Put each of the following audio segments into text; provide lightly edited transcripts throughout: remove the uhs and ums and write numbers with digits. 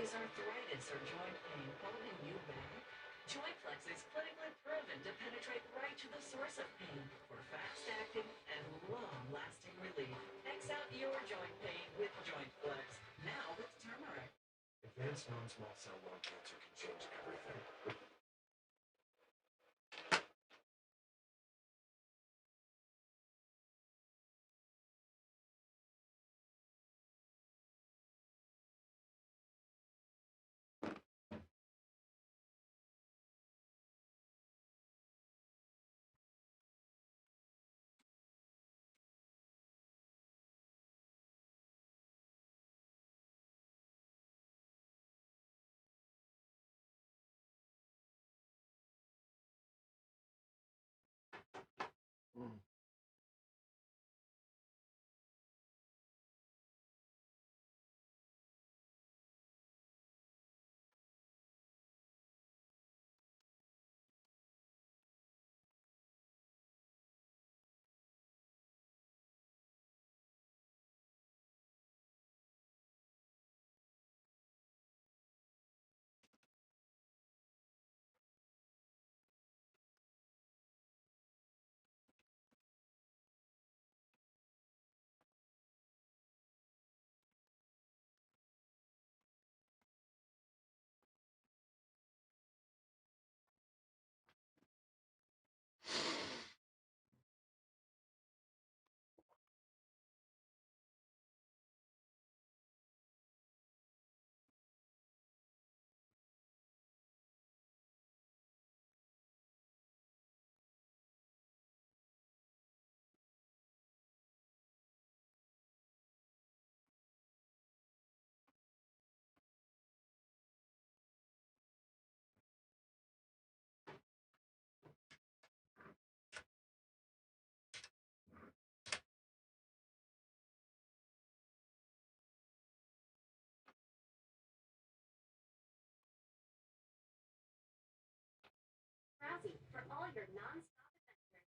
Is arthritis or joint pain holding you back? Joint Flex is clinically proven to penetrate right to the source of pain for fast-acting and long-lasting relief. X out your joint pain with Joint Flex, now with turmeric. Advanced non-small cell lung cancer can change everything. Browsing for all your non-stop adventures.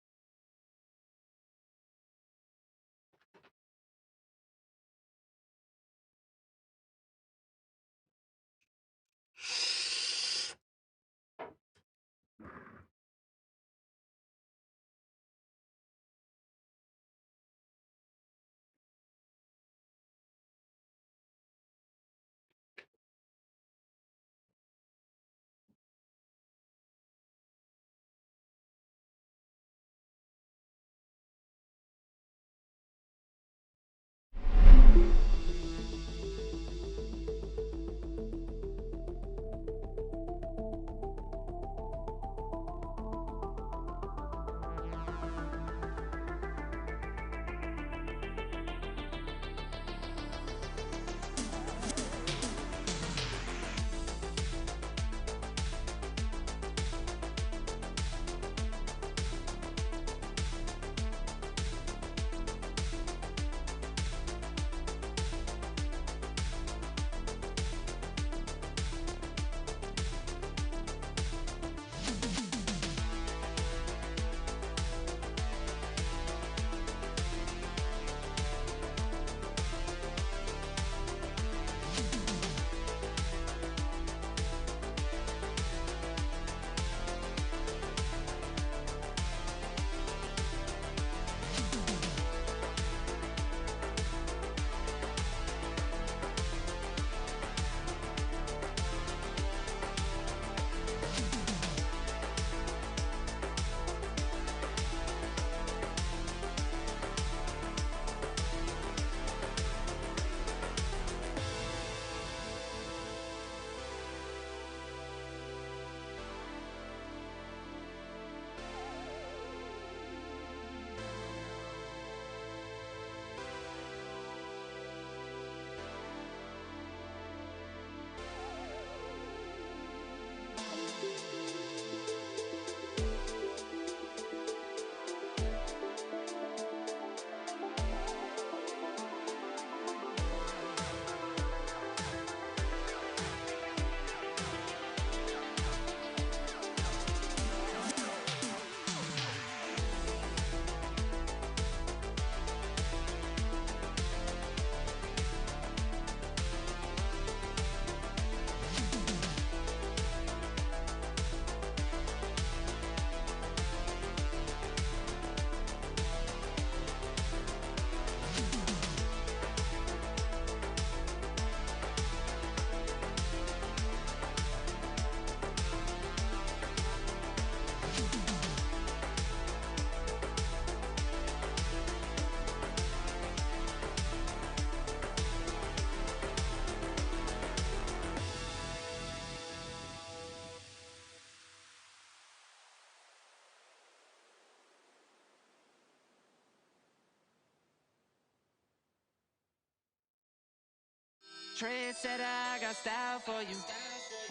Trendsetter, I got style for you.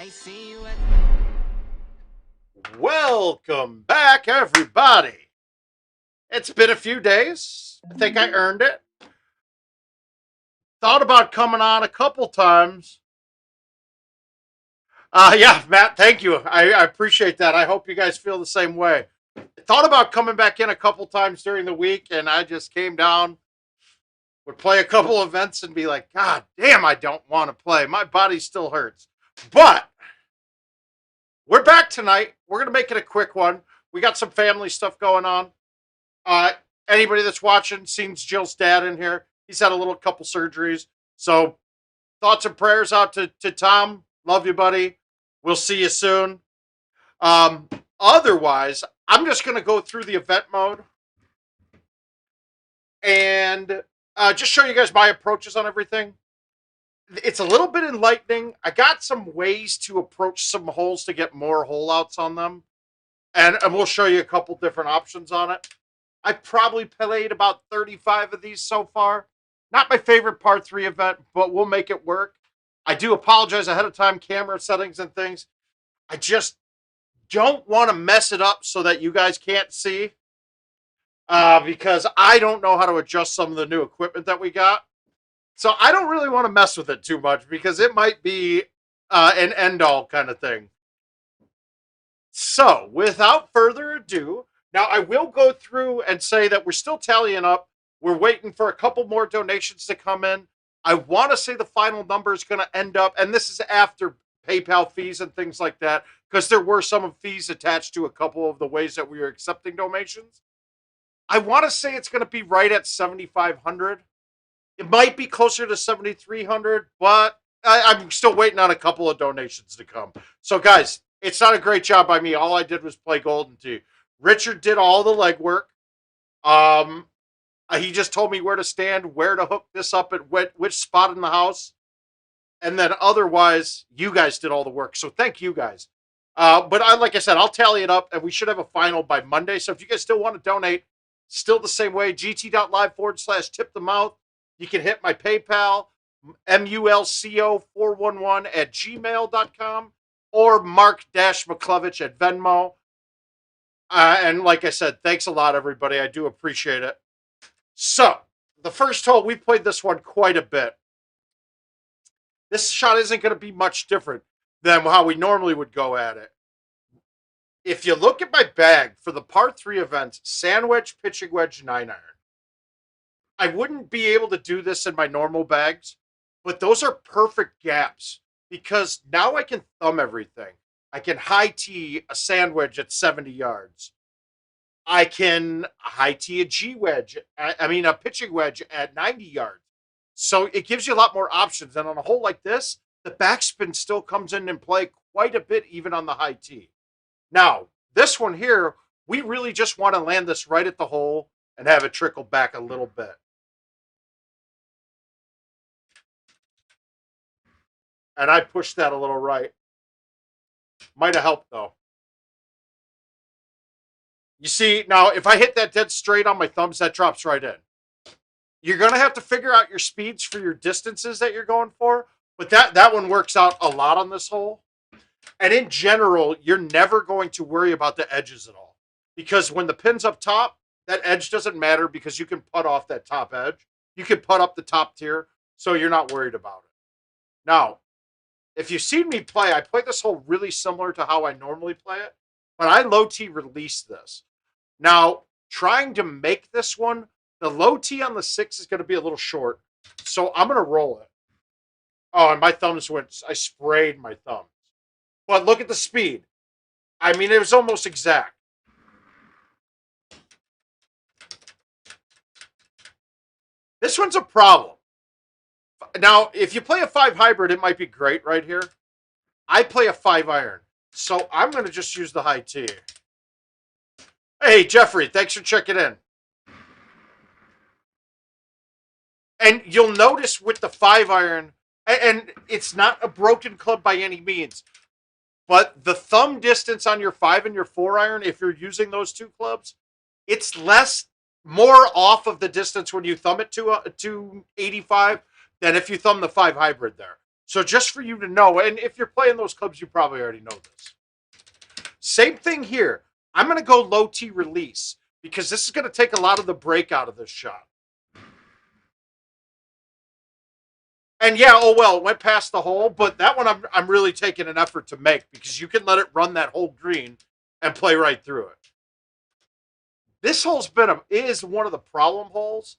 Ain't seen you at. Welcome back, everybody. It's been a few days. I think I earned it. Thought about coming on a couple times. Yeah, Matt, thank you. I appreciate that. I hope you guys feel the same way. Thought about coming back in a couple times during the week, and I just came down, would play a couple events, and be like, God damn, I don't want to play. My body still hurts. But we're back tonight. We're going to make it a quick one. We got some family stuff going on. Anybody that's watching seen Jill's dad in here. He's had a little couple surgeries. So thoughts and prayers out to Tom. Love you, buddy. We'll see you soon. Otherwise, I'm just going to go through the event mode and just show you guys my approaches on everything. It's a little bit enlightening. I got some ways to approach some holes to get more hole outs on them. And we'll show you a couple different options on it. I probably played about 35 of these so far. Not my favorite part 3 event, but we'll make it work. I do apologize ahead of time, camera settings and things. I just don't want to mess it up so that you guys can't see. Because I don't know how to adjust some of the new equipment that we got. So I don't really want to mess with it too much because it might be an end-all kind of thing. So, without further ado, now I will go through and say that we're still tallying up. We're waiting for a couple more donations to come in. I want to say the final number is going to end up, and this is after PayPal fees and things like that, because there were some fees attached to a couple of the ways that we were accepting donations. I want to say it's going to be right at 7,500. It might be closer to 7,300, but I'm still waiting on a couple of donations to come. So, guys, it's not a great job by me. All I did was play Golden Tee. Richard did all the legwork. He just told me where to stand, where to hook this up at which spot in the house. And then otherwise, you guys did all the work. So thank you guys. But like I said, I'll tally it up, and we should have a final by Monday. So if you guys still want to donate, still the same way, gt.live/tipthemouth. You can hit my PayPal, mulco411@gmail.com, or Marc-Muklewicz at Venmo. And like I said, thanks a lot, everybody. I do appreciate it. So, the first hole, we played this one quite a bit. This shot isn't going to be much different than how we normally would go at it. If you look at my bag for the par 3 events, sand wedge, pitching wedge, 9-iron. I wouldn't be able to do this in my normal bags, but those are perfect gaps because now I can thumb everything. I can high tee a sand wedge at 70 yards. I can high tee a a pitching wedge at 90 yards. So it gives you a lot more options. And on a hole like this, the backspin still comes in and play quite a bit, even on the high tee. Now, this one here, we really just want to land this right at the hole and have it trickle back a little bit. And I pushed that a little right. Might have helped, though. You see, now, if I hit that dead straight on my thumbs, that drops right in. You're going to have to figure out your speeds for your distances that you're going for. But that one works out a lot on this hole. And in general, you're never going to worry about the edges at all. Because when the pin's up top, that edge doesn't matter because you can putt off that top edge. You can putt up the top tier, so you're not worried about it. Now, if you've seen me play, I play this hole really similar to how I normally play it, but I low tee release this. Now, trying to make this one, the low tee on the 6 is going to be a little short, so I'm going to roll it. Oh, and my thumbs I sprayed my thumbs. But look at the speed. I mean, it was almost exact. This one's a problem. Now, if you play a 5 hybrid, it might be great right here. I play a 5-iron, so I'm going to just use the high tee. Hey, Jeffrey, thanks for checking in. And you'll notice with the 5-iron, and it's not a broken club by any means, but the thumb distance on your 5 and your 4-iron, if you're using those two clubs, it's more off of the distance when you thumb it to 85 than if you thumb the 5 hybrid there. So just for you to know, and if you're playing those clubs, you probably already know this. Same thing here. I'm going to go low T release because this is going to take a lot of the break out of this shot. And yeah, oh well, it went past the hole, but that one I'm really taking an effort to make because you can let it run that whole green and play right through it. This hole's is one of the problem holes.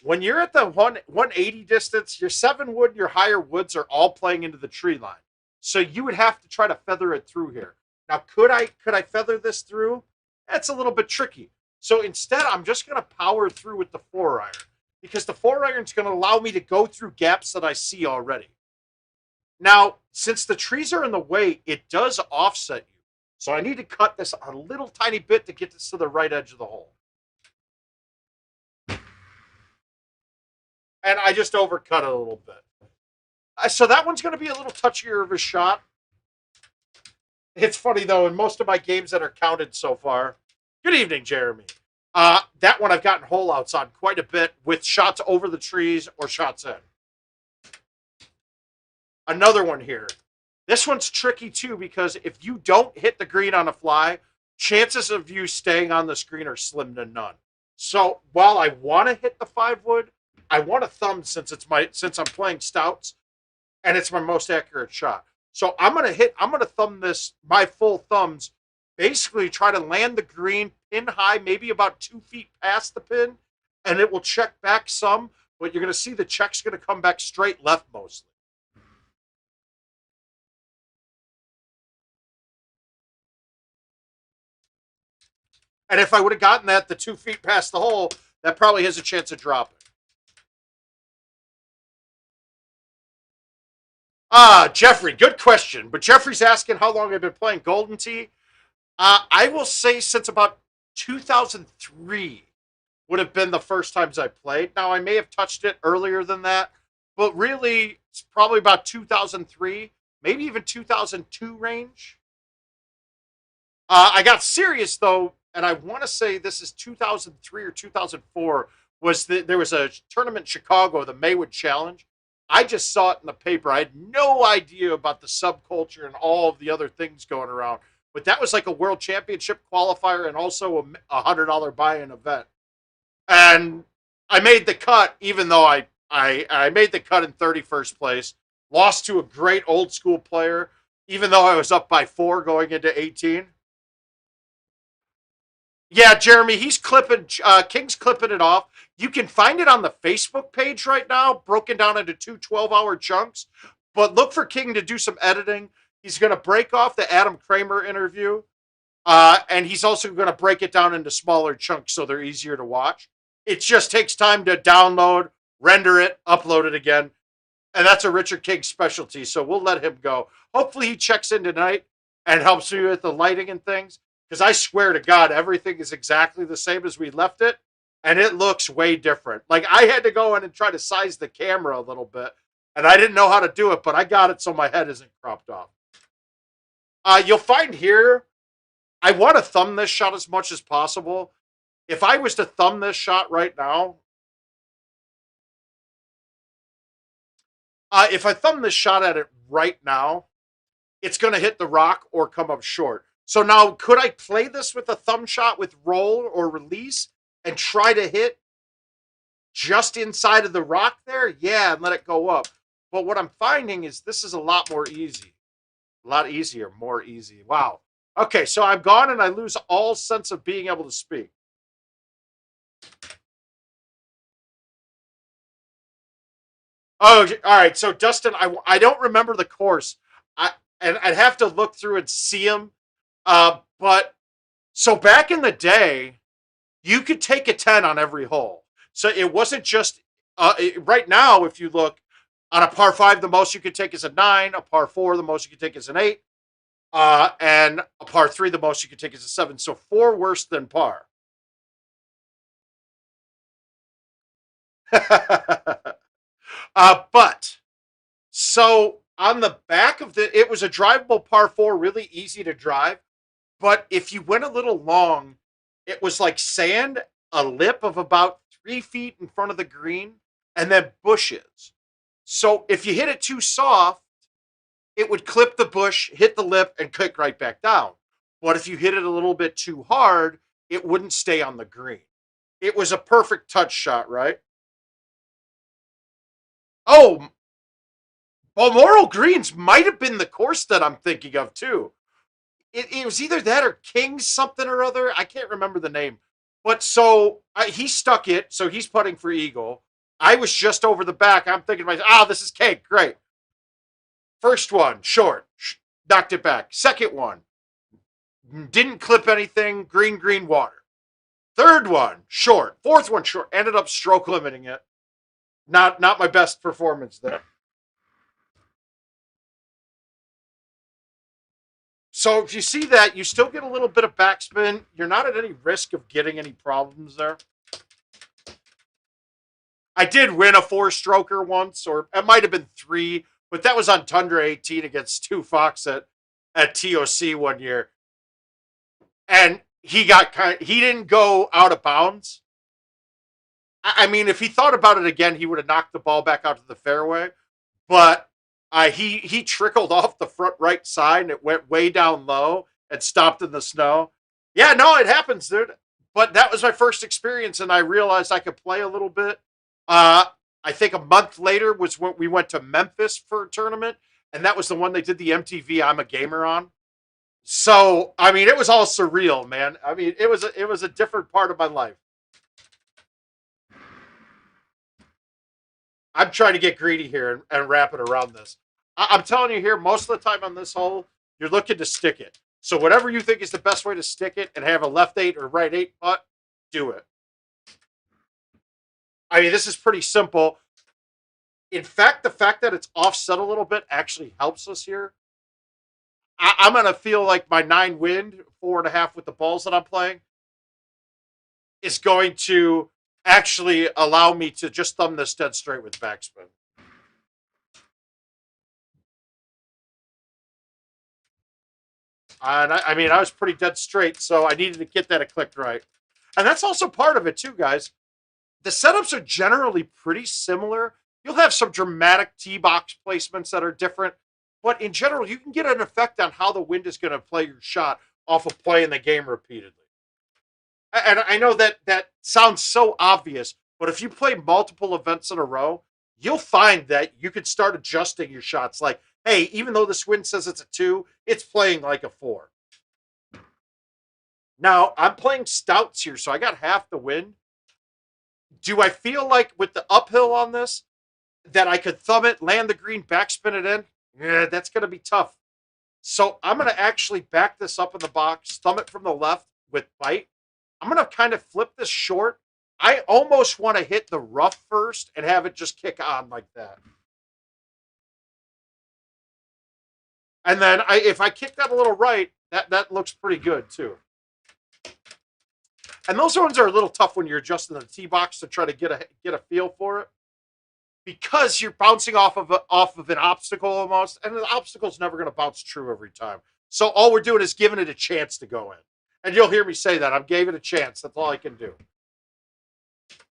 When you're at the 180 distance, your 7 wood and your higher woods are all playing into the tree line. So you would have to try to feather it through here. Now, could I feather this through? That's a little bit tricky. So instead, I'm just going to power through with the 4-iron because the 4-iron is going to allow me to go through gaps that I see already. Now, since the trees are in the way, it does offset you. So I need to cut this a little tiny bit to get this to the right edge of the hole. And I just overcut it a little bit. So that one's going to be a little touchier of a shot. It's funny, though, in most of my games that are counted so far. Good evening, Jeremy. That one I've gotten hole outs on quite a bit with shots over the trees or shots in. Another one here. This one's tricky, too, because if you don't hit the green on a fly, chances of you staying on the screen are slim to none. So while I want to hit the 5 wood, I want to thumb since I'm playing stouts, and it's my most accurate shot. So I'm gonna thumb this, my full thumbs, basically try to land the green pin high, maybe about 2 feet past the pin, and it will check back some, but you're gonna see the check's gonna come back straight left mostly. And if I would have gotten that the 2 feet past the hole, that probably has a chance of dropping. Jeffrey, good question. But Jeffrey's asking how long I've been playing Golden Tee. I will say since about 2003 would have been the first times I played. Now, I may have touched it earlier than that, but really, it's probably about 2003, maybe even 2002 range. I got serious, though, and I want to say this is 2003 or 2004, there was a tournament in Chicago, the Maywood Challenge. I just saw it in the paper. I had no idea about the subculture and all of the other things going around. But that was like a world championship qualifier and also a $100 buy-in event. And I made the cut, even though I made the cut in 31st place. Lost to a great old school player, even though I was up by 4 going into 18. Yeah, Jeremy, he's clipping. King's clipping it off. You can find it on the Facebook page right now, broken down into 2 12-hour chunks. But look for King to do some editing. He's going to break off the Adam Kramer interview, and he's also going to break it down into smaller chunks so they're easier to watch. It just takes time to download, render it, upload it again, and that's a Richard King specialty, so we'll let him go. Hopefully he checks in tonight and helps me with the lighting and things, because I swear to God, everything is exactly the same as we left it, and it looks way different. Like, I had to go in and try to size the camera a little bit, and I didn't know how to do it, but I got it so my head isn't cropped off. You'll find here, I want to thumb this shot as much as possible. If I was to thumb this shot right now, if I thumb this shot at it right now, it's going to hit the rock or come up short. So now, could I play this with a thumb shot with roll or release and try to hit just inside of the rock there? Yeah, and let it go up. But what I'm finding is this is a lot more easy. A lot easier, more easy. Wow. Okay, so I'm gone and I lose all sense of being able to speak. Oh, all right. So Dustin, I don't remember the course. And I'd have to look through and see them. But so back in the day, you could take a 10 on every hole. So it wasn't just right now. If you look on a par 5, the most you could take is a 9. A par 4, the most you could take is an 8. And a par 3, the most you could take is a 7. So 4 worse than par. But so on the back of it was a drivable par 4, really easy to drive. But if you went a little long, it was like sand, a lip of about 3 feet in front of the green, and then bushes. So if you hit it too soft, it would clip the bush, hit the lip, and kick right back down. But if you hit it a little bit too hard, it wouldn't stay on the green. It was a perfect touch shot, right? Oh, Balmoral Greens might have been the course that I'm thinking of, too. It was either that or Kings something or other. I can't remember the name. But so he stuck it, so he's putting for eagle. I was just over the back. I'm thinking to myself, this is cake. Great. First one, short. Knocked it back. Second one, didn't clip anything. Green water. Third one, short. Fourth one, short. Ended up stroke limiting it. Not my best performance there. So if you see that, you still get a little bit of backspin. You're not at any risk of getting any problems there. I did win a 4-stroker once, or it might have been 3, but that was on Tundra 18 against 2 Fox at TOC one year. And he didn't go out of bounds. I mean, if he thought about it again, he would have knocked the ball back out to the fairway. But he trickled off the front right side and it went way down low and stopped in the snow. Yeah, no, it happens, dude. But that was my first experience, and I realized I could play a little bit. I think a month later was when we went to Memphis for a tournament, and that was the one they did the MTV I'm a Gamer on. So, I mean, it was all surreal, man. I mean, it was a different part of my life. I'm trying to get greedy here and wrap it around this. I'm telling you here, most of the time on this hole, you're looking to stick it. So whatever you think is the best way to stick it and have a left 8 or right 8 putt, do it. I mean, this is pretty simple. In fact, the fact that it's offset a little bit actually helps us here. I'm going to feel like my 9 wind, 4.5 with the balls that I'm playing, is going to actually allow me to just thumb this dead straight with backspin. And I mean, I was pretty dead straight, so I needed to get that clicked right. And that's also part of it too, guys. The setups are generally pretty similar. You'll have some dramatic tee box placements that are different, but in general, you can get an effect on how the wind is going to play your shot off of playing the game repeatedly. And I know that sounds so obvious, but if you play multiple events in a row, you'll find that you can start adjusting your shots. Like, hey, even though this wind says it's a 2, it's playing like a 4. Now, I'm playing stouts here, so I got half the wind. Do I feel like with the uphill on this that I could thumb it, land the green, backspin it in? Yeah, that's going to be tough. So I'm going to actually back this up in the box, thumb it from the left with bite. I'm going to kind of flip this short. I almost want to hit the rough first and have it just kick on like that. And then if I kick that a little right, that looks pretty good too. And those ones are a little tough when you're adjusting the tee box to try to get a feel for it, because you're bouncing off of an obstacle almost, and the obstacle's never going to bounce true every time. So all we're doing is giving it a chance to go in. And you'll hear me say that. I gave it a chance. That's all I can do.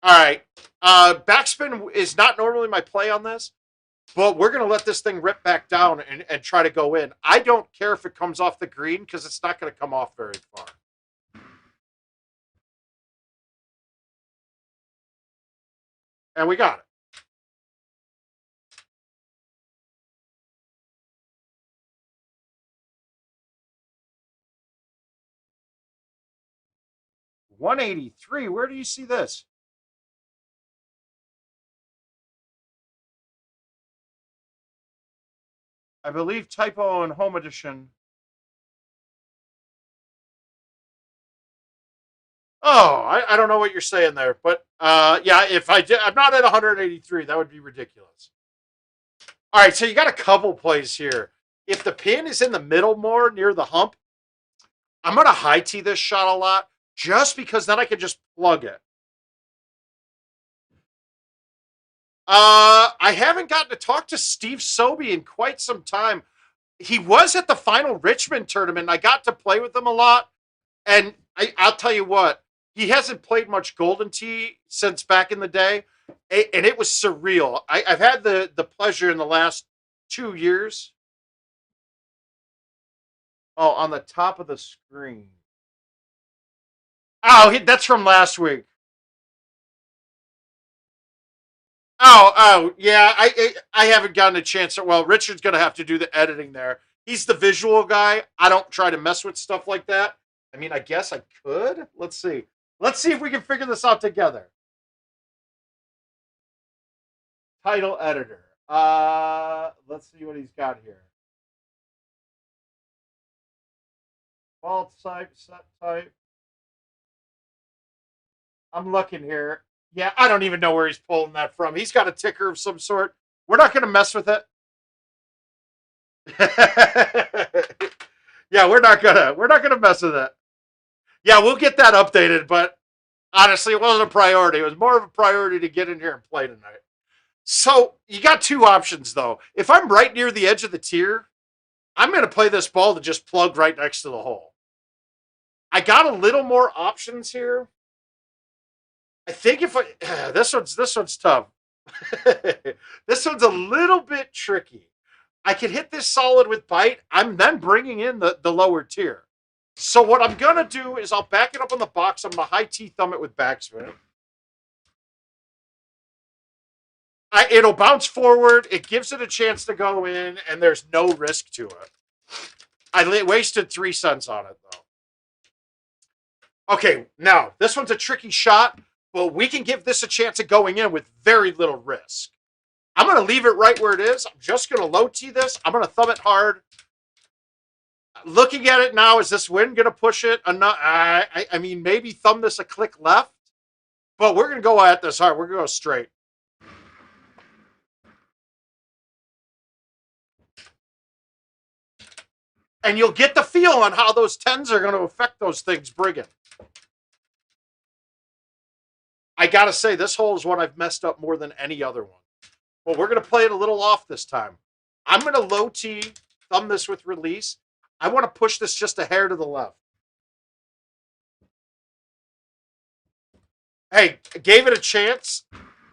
All right. Backspin is not normally my play on this, but we're going to let this thing rip back down and try to go in. I don't care if it comes off the green because it's not going to come off very far. And we got it. $183. Where do you see this? I believe typo in home edition. Oh, I don't know what you're saying there, but yeah, if I did, I'm not at 183. That would be ridiculous. All right, so you got a couple plays here. If the pin is in the middle more near the hump, I'm going to high tee this shot a lot just because then I can just plug it. I haven't gotten to talk to Steve Sobey in quite some time. He was at the final Richmond tournament. I got to play with him a lot. And I'll tell you what, he hasn't played much Golden Tee since back in the day, and it was surreal. I've had the pleasure in the last 2 years. Oh, on the top of the screen. Oh, that's from last week. Yeah. I haven't gotten a chance. Well, Richard's gonna have to do the editing there. He's the visual guy. I don't try to mess with stuff like that. I mean, I guess I could. Let's see. Let's see if we can figure this out together. Title editor. Let's see what he's got here. Alt type, set type. I'm looking here. Yeah, I don't even know where he's pulling that from. He's got a ticker of some sort. We're not going to mess with it. Yeah, we're not gonna mess with it. Yeah, we'll get that updated, but honestly, it wasn't a priority. It was more of a priority to get in here and play tonight. So you got two options though. If I'm right near the edge of the tier, I'm gonna play this ball to just plug right next to the hole. I got a little more options here. I think if I this one's tough. This one's a little bit tricky. I could hit this solid with bite. I'm then bringing in the lower tier. So what I'm going to do is I'll back it up on the box. I'm going to high T thumb it with backspin. It'll bounce forward. It gives it a chance to go in, and there's no risk to it. I wasted 3 cents on it, though. Okay, now, this one's a tricky shot, but we can give this a chance of going in with very little risk. I'm going to leave it right where it is. I'm just going to low T this. I'm going to thumb it hard. Looking at it now, is this wind going to push it? I mean, maybe thumb this a click left, but we're going to go at this hard. We're going to go straight. And you'll get the feel on how those 10s are going to affect those things brigging. I got to say, this hole is one I've messed up more than any other one. Well, we're going to play it a little off this time. I'm going to low T, thumb this with release. I want to push this just a hair to the left. Hey, gave it a chance.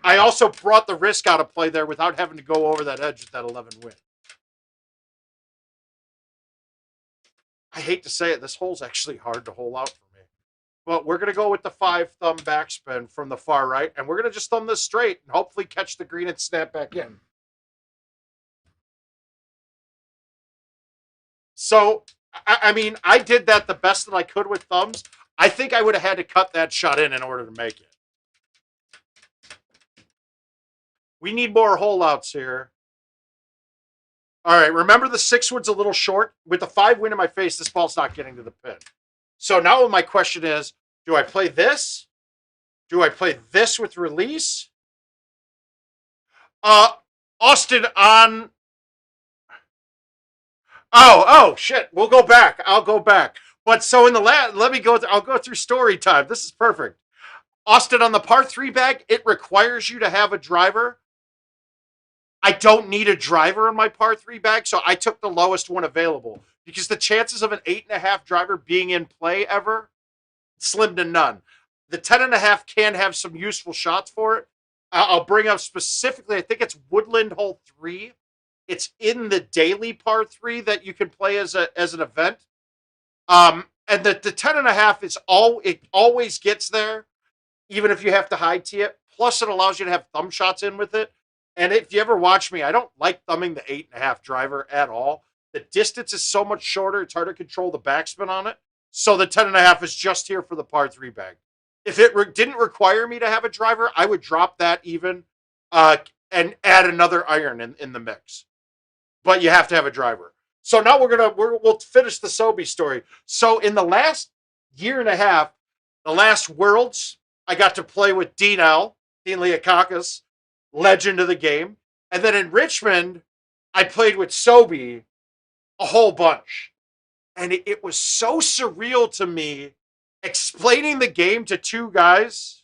I also brought the risk out of play there without having to go over that edge with that 11 win. I hate to say it, this hole's actually hard to hole out for me. But we're going to go with the 5 thumb backspin from the far right, and we're going to just thumb this straight and hopefully catch the green and snap back in. So, I mean, I did that the best that I could with thumbs. I think I would have had to cut that shot in order to make it. We need more hole outs here. All right, remember the 6 wood's a little short? With the 5 win in my face, this ball's not getting to the pin. So now my question is, do I play this? Do I play this with release? Austin on... Oh, shit. We'll go back. I'll go back. But so in the I'll go through story time. This is perfect. Austin, on the par 3 bag, it requires you to have a driver. I don't need a driver in my par 3 bag, so I took the lowest one available. Because the chances of an 8.5 driver being in play ever, slim to none. The 10.5 can have some useful shots for it. I'll bring up specifically, I think it's Woodland Hole 3. It's in the daily par 3 that you can play as an event. And the 10.5 is it always gets there, even if you have to high tee it. Plus, it allows you to have thumb shots in with it. And if you ever watch me, I don't like thumbing the 8.5 driver at all. The distance is so much shorter, it's hard to control the backspin on it. So the 10.5 is just here for the par 3 bag. If it didn't require me to have a driver, I would drop that even and add another iron in the mix. But you have to have a driver. So now we'll finish the Sobe story. So in the last year and a half, the last Worlds, I got to play with Dean Leakakis, legend of the game. And then in Richmond, I played with Sobe a whole bunch. And it was so surreal to me explaining the game to 2 guys.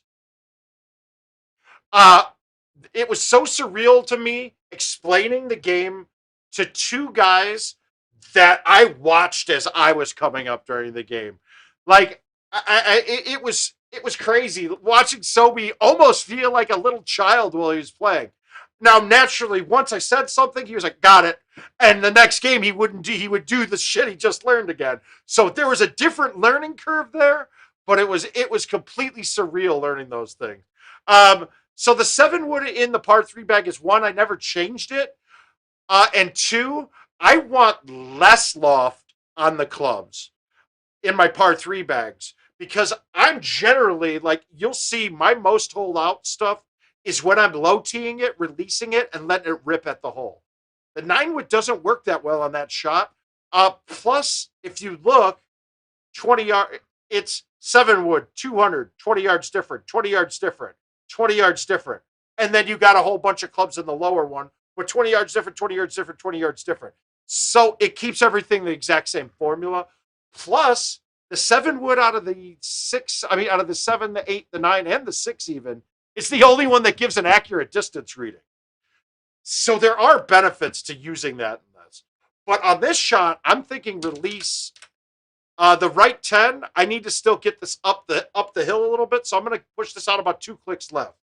It was so surreal to me explaining the game to 2 guys that I watched as I was coming up during the game. Like, it it was crazy watching Sobe almost feel like a little child while he was playing. Now, naturally, once I said something, he was like, "Got it," and the next game he wouldn't do. He would do the shit he just learned again. So there was a different learning curve there, but it was completely surreal learning those things. So the 7-wood in the par 3 bag is one. I never changed it, and two, I want less loft on the clubs in my par 3 bags because I'm generally like, you'll see my most hole out stuff is when I'm low teeing it, releasing it, and letting it rip at the hole. The 9-wood doesn't work that well on that shot. Plus, if you look, 20 yard, it's 7-wood, 200, 20 yards different, 20 yards different, 20 yards different. And then you got a whole bunch of clubs in the lower one, but 20 yards different, 20 yards different, 20 yards different. So it keeps everything the exact same formula. Plus, the 7-wood out of the 6, out of the 7, the 8, the 9, and the 6 even, it's the only one that gives an accurate distance reading. So there are benefits to using that in this. But on this shot, I'm thinking release. The right 10, I need to still get this up the hill a little bit, so I'm going to push this out about 2 clicks left.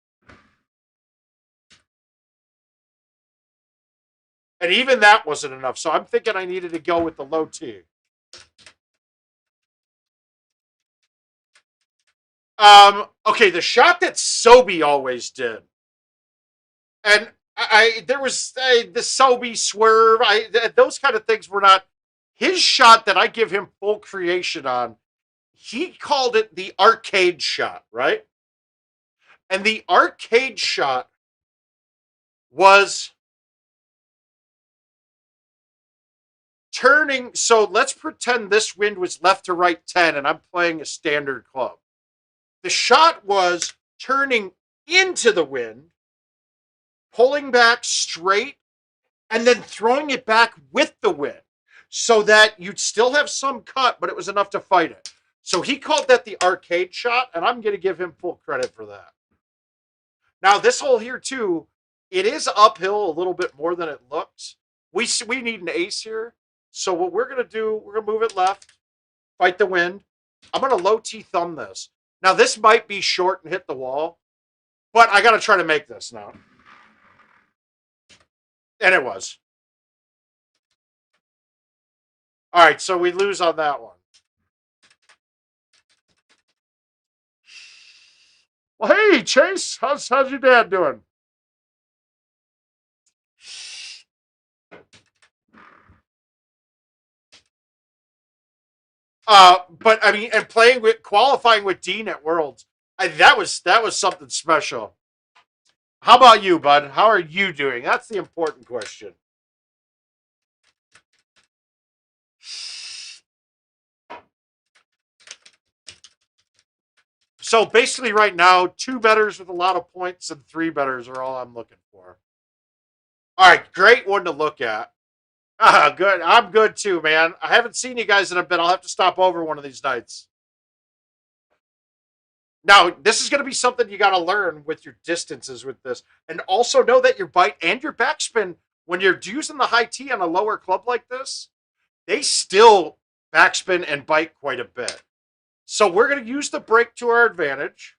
And even that wasn't enough, so I'm thinking I needed to go with the low tee. Okay, the shot that Sobe always did, and there was the Sobe swerve. Those kind of things were not his shot that I give him full creation on. He called it the arcade shot, right? And the arcade shot was turning. So let's pretend this wind was left to right 10 and I'm playing a standard club. The shot was turning into the wind, pulling back straight, and then throwing it back with the wind so that you'd still have some cut, but it was enough to fight it. So he called that the arcade shot, and I'm going to give him full credit for that. Now, this hole here, too, it is uphill a little bit more than it looks. We need an ace here. So what we're going to do, we're going to move it left, fight the wind. I'm going to low tee thumb this. Now, this might be short and hit the wall, but I got to try to make this now. And it was. All right, so we lose on that one. Well, hey, Chase, how's your dad doing? But I mean, and qualifying with Dean at Worlds, that was something special. How about you, bud? How are you doing? That's the important question. So basically, right now, 2 bettors with a lot of points and 3 bettors are all I'm looking for. All right, great one to look at. Good. I'm good too, man. I haven't seen you guys in a bit. I'll have to stop over one of these nights. Now, this is going to be something you got to learn with your distances with this. And also know that your bite and your backspin, when you're using the high tee on a lower club like this, they still backspin and bite quite a bit. So we're going to use the break to our advantage.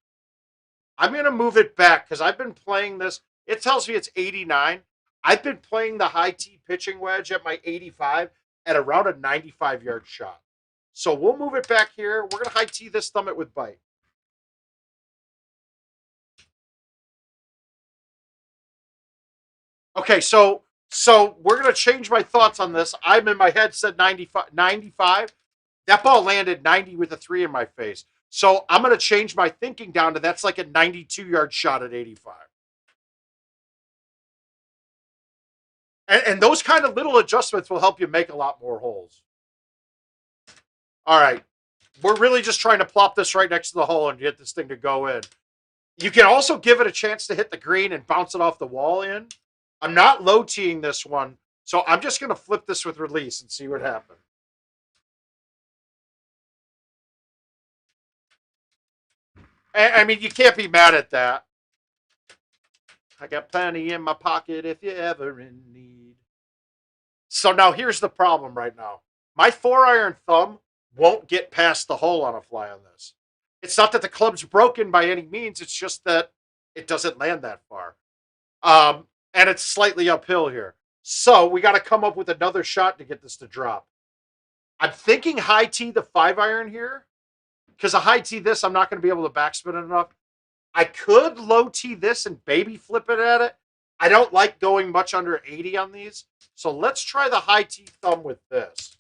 I'm going to move it back because I've been playing this. It tells me it's 89. I've been playing the high tee pitching wedge at my 85 at around a 95-yard shot. So we'll move it back here. We're going to high tee this, thumb it with bite. Okay, so we're going to change my thoughts on this. I'm in my head said 95. That ball landed 90 with a 3 in my face. So I'm going to change my thinking down to that's like a 92-yard shot at 85. And those kind of little adjustments will help you make a lot more holes. All right. We're really just trying to plop this right next to the hole and get this thing to go in. You can also give it a chance to hit the green and bounce it off the wall in. I'm not low teeing this one, so I'm just going to flip this with release and see what happens. I mean, you can't be mad at that. I got plenty in my pocket if you're ever in need. So now here's the problem right now. My 4-iron thumb won't get past the hole on a fly on this. It's not that the club's broken by any means. It's just that it doesn't land that far. And it's slightly uphill here. So we got to come up with another shot to get this to drop. I'm thinking high tee the 5-iron here. Because a high tee this, I'm not going to be able to backspin it enough. I could low tee this and baby flip it at it. I don't like going much under 80 on these. So let's try the high tee thumb with this.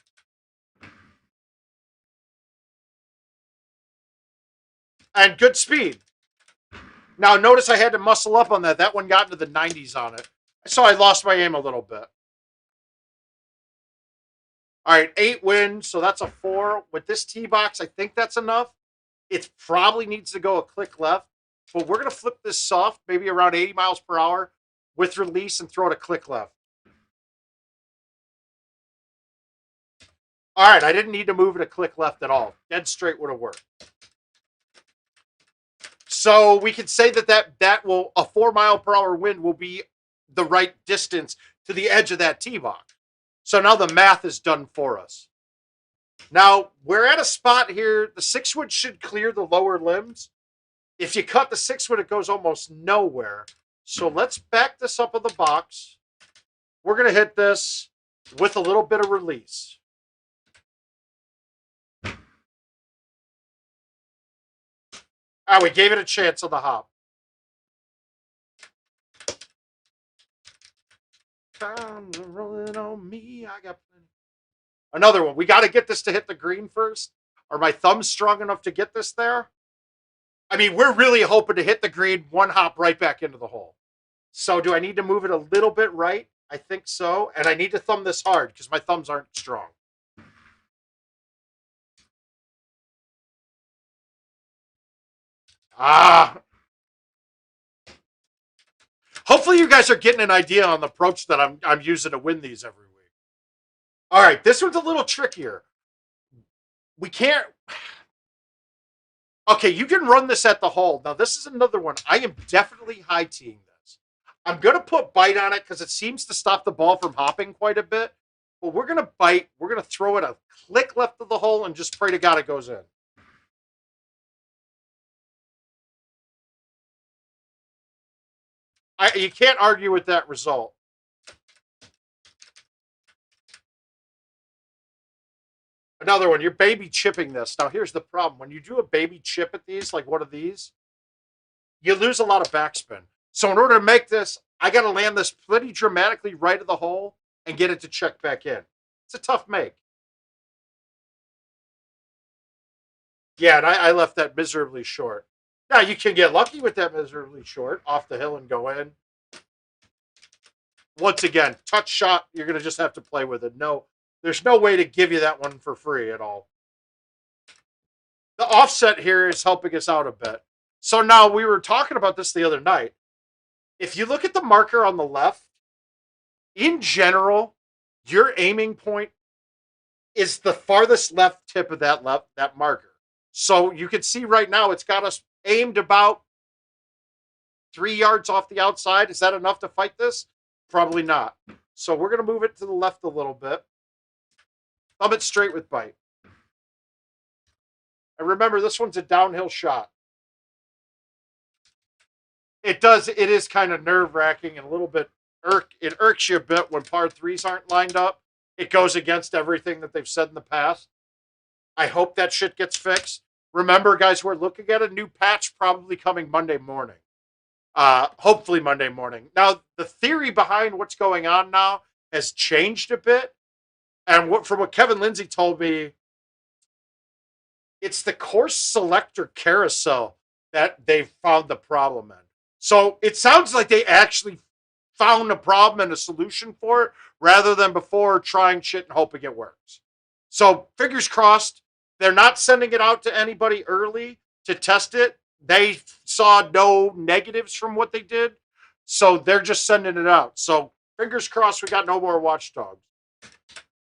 And good speed. Now, notice I had to muscle up on that. That one got into the 90s on it. So I lost my aim a little bit. All right, 8 wins, so that's a 4. With this tee box, I think that's enough. It probably needs to go a click left, but we're going to flip this soft, maybe around 80 miles per hour with release and throw it a click left. All right, I didn't need to move it a click left at all. Dead straight would have worked. So we can say that will, a 4 mile per hour wind will be the right distance to the edge of that tee box. So now the math is done for us. Now, we're at a spot here. The 6-wood should clear the lower limbs. If you cut the 6-wood, it goes almost nowhere. So let's back this up of the box. We're going to hit this with a little bit of release. We gave it a chance on the hop. Time to roll it on me. I got plenty. Another one. We got to get this to hit the green first. Are my thumbs strong enough to get this there? I mean, we're really hoping to hit the green, one hop right back into the hole. So do I need to move it a little bit right? I think so. And I need to thumb this hard because my thumbs aren't strong. Hopefully you guys are getting an idea on the approach that I'm using to win these every week. All right, this one's a little trickier. We can't... Okay, you can run this at the hole. Now, this is another one. I am definitely high-teeing this. I'm going to put bite on it because it seems to stop the ball from hopping quite a bit. But we're going to bite. We're going to throw it a click left of the hole and just pray to God it goes in. You can't argue with that result. Another one, you're baby chipping this. Now, here's the problem. When you do a baby chip at these, like one of these, you lose a lot of backspin. So in order to make this, I got to land this pretty dramatically right of the hole and get it to check back in. It's a tough make. Yeah, and I left that miserably short. Now, you can get lucky with that miserably short off the hill and go in. Once again, touch shot, you're going to just have to play with it. No, there's no way to give you that one for free at all. The offset here is helping us out a bit. So now we were talking about this the other night. If you look at the marker on the left, in general, your aiming point is the farthest left tip of that marker. So you can see right now it's got us aimed about 3 yards off the outside. Is that enough to fight this? Probably not. So we're going to move it to the left a little bit. Thumb it straight with bite. And remember, this one's a downhill shot. It is kind of nerve-wracking and a little bit it irks you a bit when par 3s aren't lined up. It goes against everything that they've said in the past. I hope that shit gets fixed. Remember, guys, we're looking at a new patch probably coming Monday morning. Hopefully Monday morning. Now, the theory behind what's going on now has changed a bit. And from what Kevin Lindsay told me, it's the course selector carousel that they've found the problem in. So it sounds like they actually found a problem and a solution for it rather than before trying shit and hoping it works. So fingers crossed, they're not sending it out to anybody early to test it. They saw no negatives from what they did, so they're just sending it out. So fingers crossed we got no more watchdogs.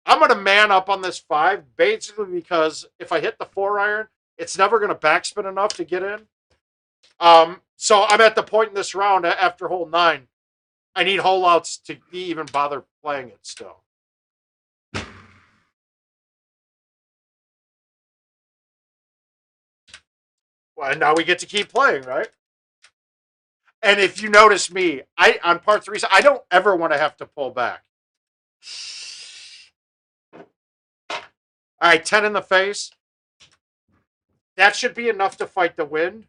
I'm going to man up on this 5, basically because if I hit the 4-iron, it's never going to backspin enough to get in. So I'm at the point in this round after hole 9. I need hole outs to even bother playing it still. Well, and now we get to keep playing, right? And if you notice me, on par 3, I don't ever want to have to pull back. All right, 10 in the face. That should be enough to fight the wind.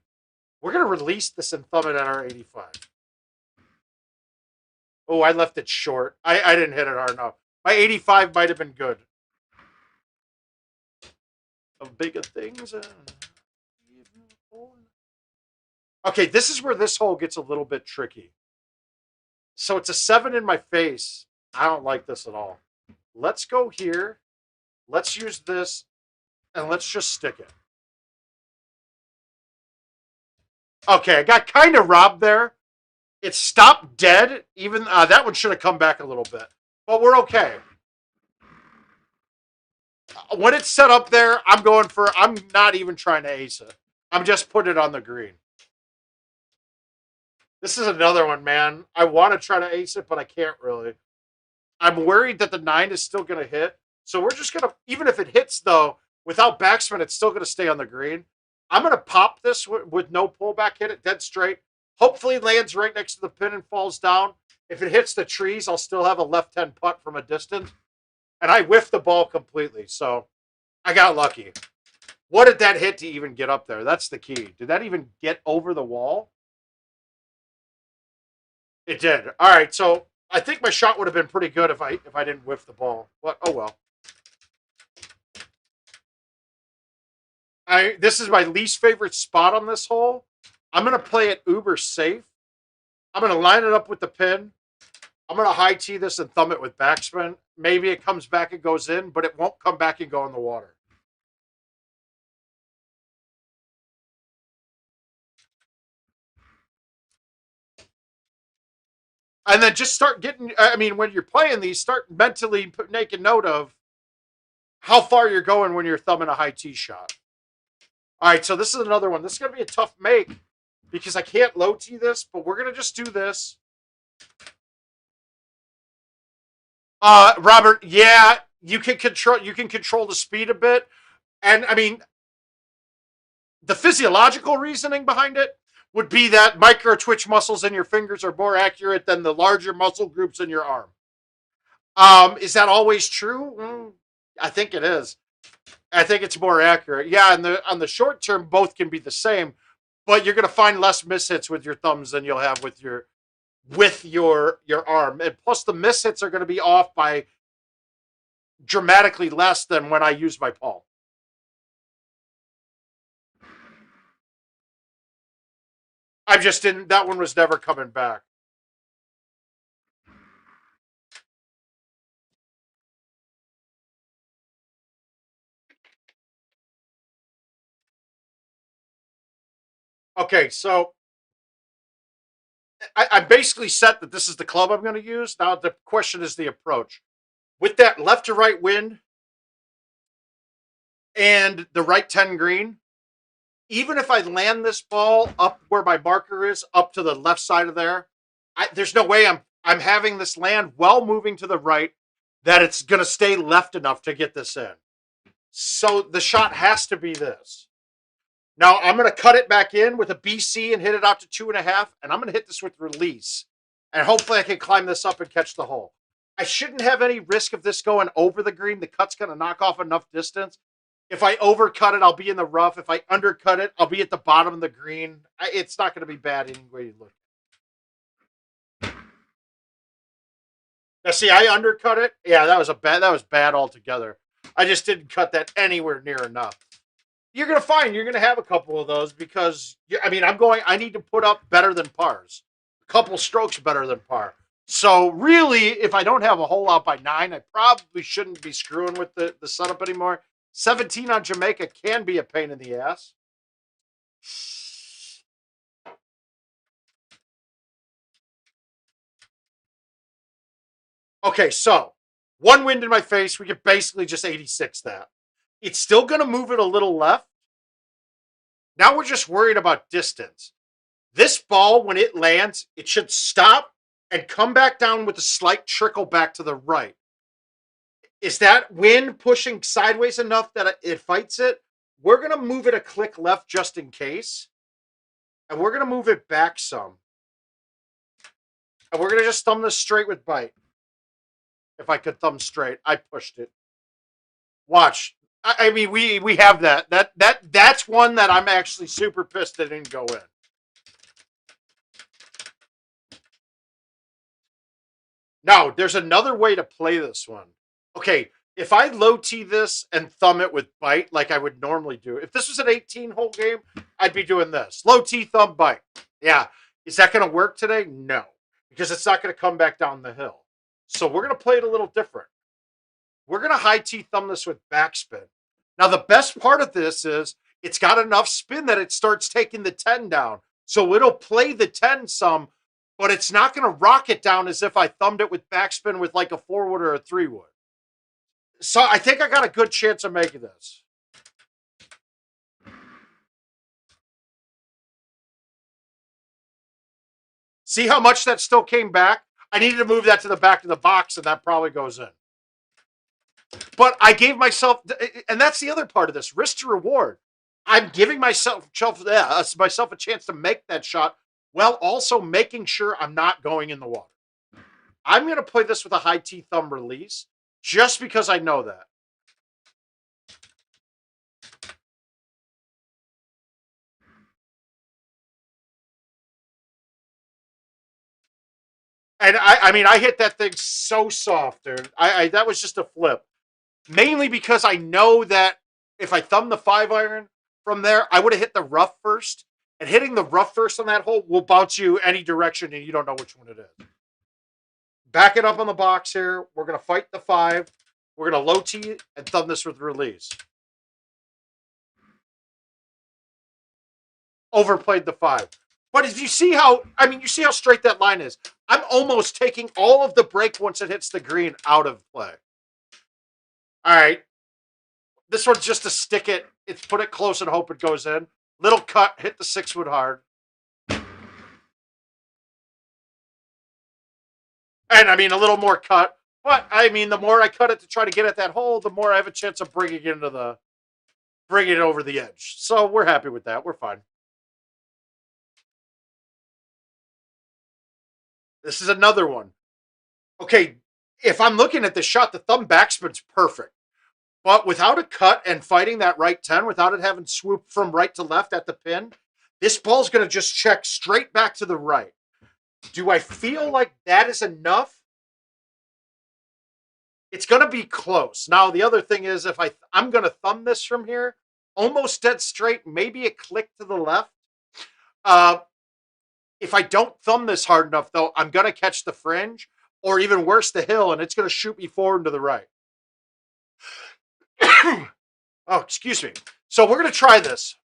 We're going to release this and thumb it at our 85. Oh, I left it short. I didn't hit it hard enough. My 85 might have been good. Of bigger things. Okay, this is where this hole gets a little bit tricky. So it's a 7 in my face. I don't like this at all. Let's go here. Let's use this. And let's just stick it. Okay, I got kind of robbed there. It stopped dead. Even that one should have come back a little bit. But we're okay. When it's set up there, I'm not even trying to ace it. I'm just putting it on the green. This is another one, man. I want to try to ace it, but I can't really. I'm worried that the 9 is still going to hit. So we're just going to, even if it hits, though, without backspin, it's still going to stay on the green. I'm going to pop this with no pullback, hit it dead straight. Hopefully lands right next to the pin and falls down. If it hits the trees, I'll still have a left-hand putt from a distance. And I whiffed the ball completely, so I got lucky. What did that hit to even get up there? That's the key. Did that even get over the wall? It did. All right, so I think my shot would have been pretty good if I didn't whiff the ball. But oh well. This is my least favorite spot on this hole. I'm gonna play it uber safe. I'm gonna line it up with the pin. I'm gonna high tee this and thumb it with backspin. Maybe it comes back and goes in, but it won't come back and go in the water. And then just start getting, when you're playing these, start mentally making note of how far you're going when you're thumbing a high tee shot. All right, so this is another one. This is going to be a tough make because I can't low tee this, but we're going to just do this. Robert, yeah, you can control the speed a bit. And I mean, the physiological reasoning behind it would be that micro twitch muscles in your fingers are more accurate than the larger muscle groups in your arm. Is that always true? I think it is. I think it's more accurate. Yeah, and on the short term, both can be the same, but you're going to find less mishits with your thumbs than you'll have with your arm. And plus, the mishits are going to be off by dramatically less than when I use my palm. I just didn't. That one was never coming back. Okay, so I'm basically set that this is the club I'm going to use. Now the question is the approach. With that left to right wind and the right 10 green, even if I land this ball up where my marker is, up to the left side of there, there's no way I'm having this land while moving to the right that it's going to stay left enough to get this in. So the shot has to be this. Now I'm going to cut it back in with a BC and hit it out to 2.5, and I'm going to hit this with release. And hopefully I can climb this up and catch the hole. I shouldn't have any risk of this going over the green. The cut's going to knock off enough distance. If I overcut it, I'll be in the rough. If I undercut it, I'll be at the bottom of the green. It's not going to be bad any way you look. Now, see, I undercut it. Yeah, that was bad altogether. I just didn't cut that anywhere near enough. You're going to have a couple of those because, I need to put up better than pars. A couple strokes better than par. So really, if I don't have a hole out by 9, I probably shouldn't be screwing with the setup anymore. 17 on Jamaica can be a pain in the ass. Okay, so one wind in my face, we can basically just 86 that. It's still going to move it a little left. Now we're just worried about distance. This ball, when it lands, it should stop and come back down with a slight trickle back to the right. Is that wind pushing sideways enough that it fights it? we're going to move it a click left just in case. And we're going to move it back some. And we're going to just thumb this straight with bite. If I could thumb straight. I pushed it. Watch. I mean, we have that. That's one that I'm actually super pissed that didn't go in. Now, there's another way to play this one. Okay, if I low T this and thumb it with bite like I would normally do, if this was an 18-hole game, I'd be doing this. Low T, thumb, bite. Yeah. Is that going to work today? No, because it's not going to come back down the hill. So we're going to play it a little different. We're going to high T thumb this with backspin. Now, the best part of this is it's got enough spin that it starts taking the 10 down. So it'll play the 10 some, but it's not going to rock it down as if I thumbed it with backspin with like a 4-wood or a 3-wood. So I think I got a good chance of making this. See how much that still came back? I needed to move that to the back of the box, and that probably goes in. But I gave myself, and that's the other part of this, risk to reward. I'm giving myself a chance to make that shot while also making sure I'm not going in the water. I'm going to play this with a high T thumb release just because I know that. And I mean, I hit that thing so soft, dude. That was just a flip. Mainly because I know that if I thumb the 5-iron from there, I would have hit the rough first. And hitting the rough first on that hole will bounce you any direction, and you don't know which one it is. Back it up on the box here. We're going to fight the 5. We're going to low T and thumb this with release. Overplayed the 5. But if you see how, you see how straight that line is. I'm almost taking all of the break once it hits the green out of play. All right. This one's just to stick it. It's put it close and hope it goes in. Little cut, hit the 6-wood hard. And a little more cut. But the more I cut it to try to get at that hole, the more I have a chance of bringing it over the edge. So we're happy with that. We're fine. This is another one. Okay, if I'm looking at the shot, the thumb backspin's perfect. But without a cut and fighting that right 10, without it having swooped from right to left at the pin, this ball's going to just check straight back to the right. Do I feel like that is enough? It's going to be close. Now, the other thing is, if I'm going to thumb this from here, almost dead straight, maybe a click to the left. If I don't thumb this hard enough, though, I'm going to catch the fringe, or even worse, the hill, and it's going to shoot me forward to the right. Oh, excuse me. So we're going to try this.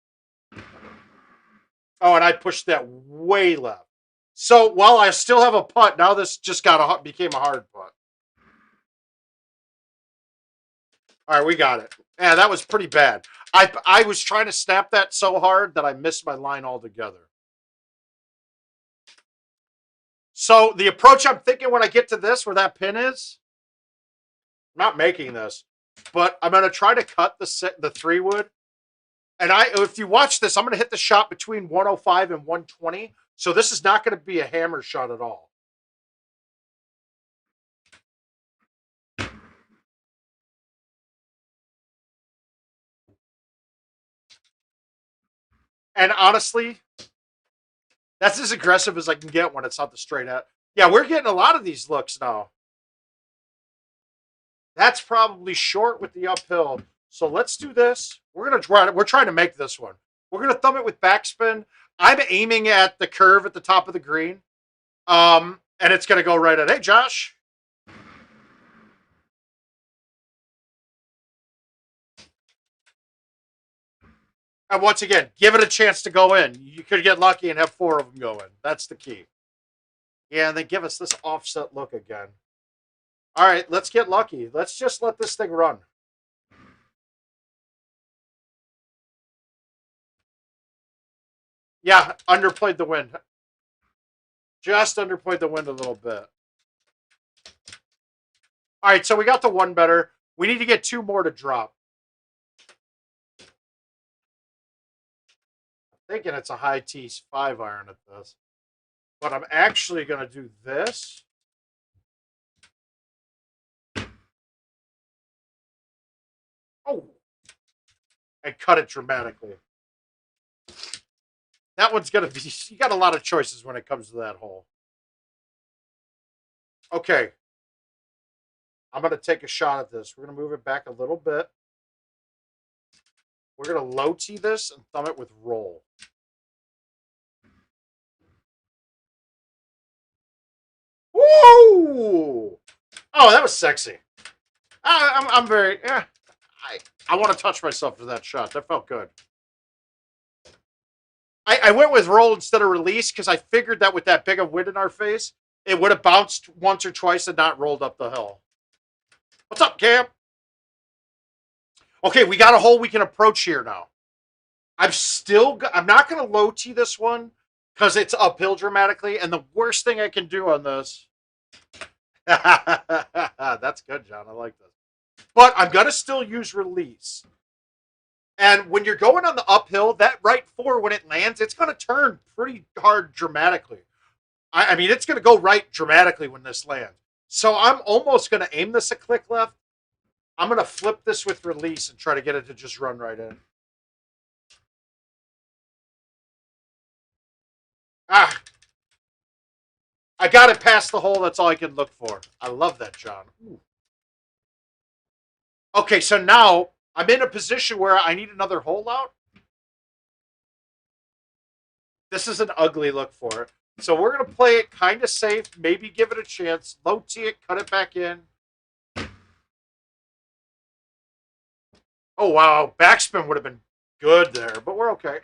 Oh, and I pushed that way left. So while I still have a putt, now this just became a hard putt. All right, we got it. Yeah, that was pretty bad. I was trying to snap that so hard that I missed my line altogether. So the approach I'm thinking when I get to this, where that pin is, I'm not making this, but I'm going to try to cut the 3-wood. And if you watch this, I'm going to hit the shot between 105 and 120. So this is not going to be a hammer shot at all. And honestly, that's as aggressive as I can get when it's not the straight out. Yeah, we're getting a lot of these looks now. That's probably short with the uphill. So let's do this. We're trying to make this one. We're gonna thumb it with backspin. I'm aiming at the curve at the top of the green. And it's gonna go right at. Hey, Josh. And once again, give it a chance to go in. You could get lucky and have 4 of them go in. That's the key. Yeah, and then give us this offset look again. All right, let's get lucky. Let's just let this thing run. Yeah, underplayed the wind. Just underplayed the wind a little bit. All right, so we got the 1 better. We need to get 2 more to drop. thinking it's a high T 5-iron at this. But I'm actually going to do this. Oh. And cut it dramatically. That one's going to be... You got a lot of choices when it comes to that hole. Okay. I'm going to take a shot at this. We're going to move it back a little bit. We're going to low tee this and thumb it with roll. Woo! Oh, that was sexy. I'm very... I want to touch myself for that shot. That felt good. I went with roll instead of release because I figured that with that big of wind in our face, it would have bounced once or twice and not rolled up the hill. What's up, Cam? Okay, we got a hole we can approach here now. I'm not going to low tee this one because it's uphill dramatically, and the worst thing I can do on this... That's good, John. I like this. But I'm going to still use release. And when you're going on the uphill, that right 4, when it lands, it's going to turn pretty hard dramatically. I mean, it's going to go right dramatically when this lands. So I'm almost going to aim this a click left. I'm going to flip this with release and try to get it to just run right in. Ah. I got it past the hole. That's all I can look for. I love that, John. Ooh. Okay, so now I'm in a position where I need another hole out. This is an ugly look for it. So we're going to play it kind of safe, maybe give it a chance, low tee it, cut it back in. Oh, wow. Backspin would have been good there, but we're okay.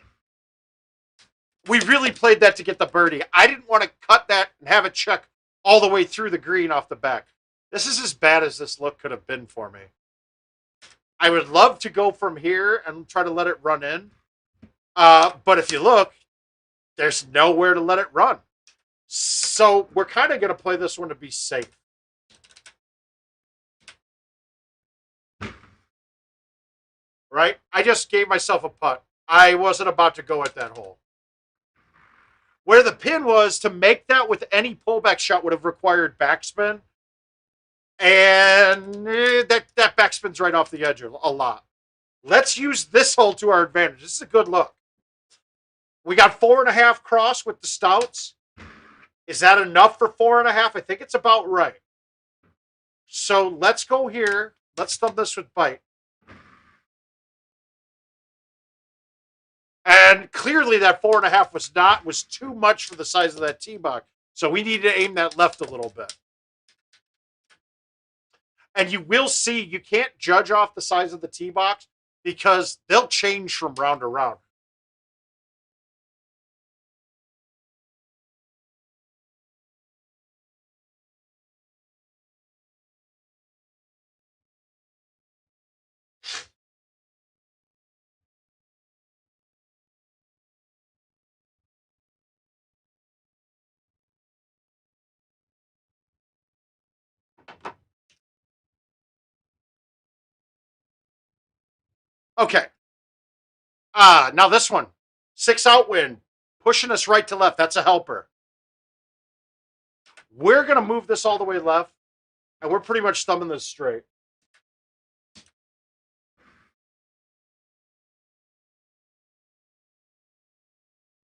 We really played that to get the birdie. I didn't want to cut that and have it check all the way through the green off the back. This is as bad as this look could have been for me. I would love to go from here and try to let it run in. But if you look, there's nowhere to let it run. So we're kind of going to play this one to be safe. Right? I just gave myself a putt. I wasn't about to go at that hole. Where the pin was, to make that with any pullback shot would have required backspin. And that backspin's right off the edge a lot. Let's use this hole to our advantage. This is a good look. We got 4.5 cross with the stouts. Is that enough for 4.5? I think it's about right. So let's go here. Let's thumb this with bite. And clearly that 4.5 was too much for the size of that tee box. So we need to aim that left a little bit. And you will see, you can't judge off the size of the tee box because they'll change from round to round. Okay. Now this one. 6 out wind. Pushing us right to left. That's a helper. We're going to move this all the way left. And we're pretty much thumbing this straight.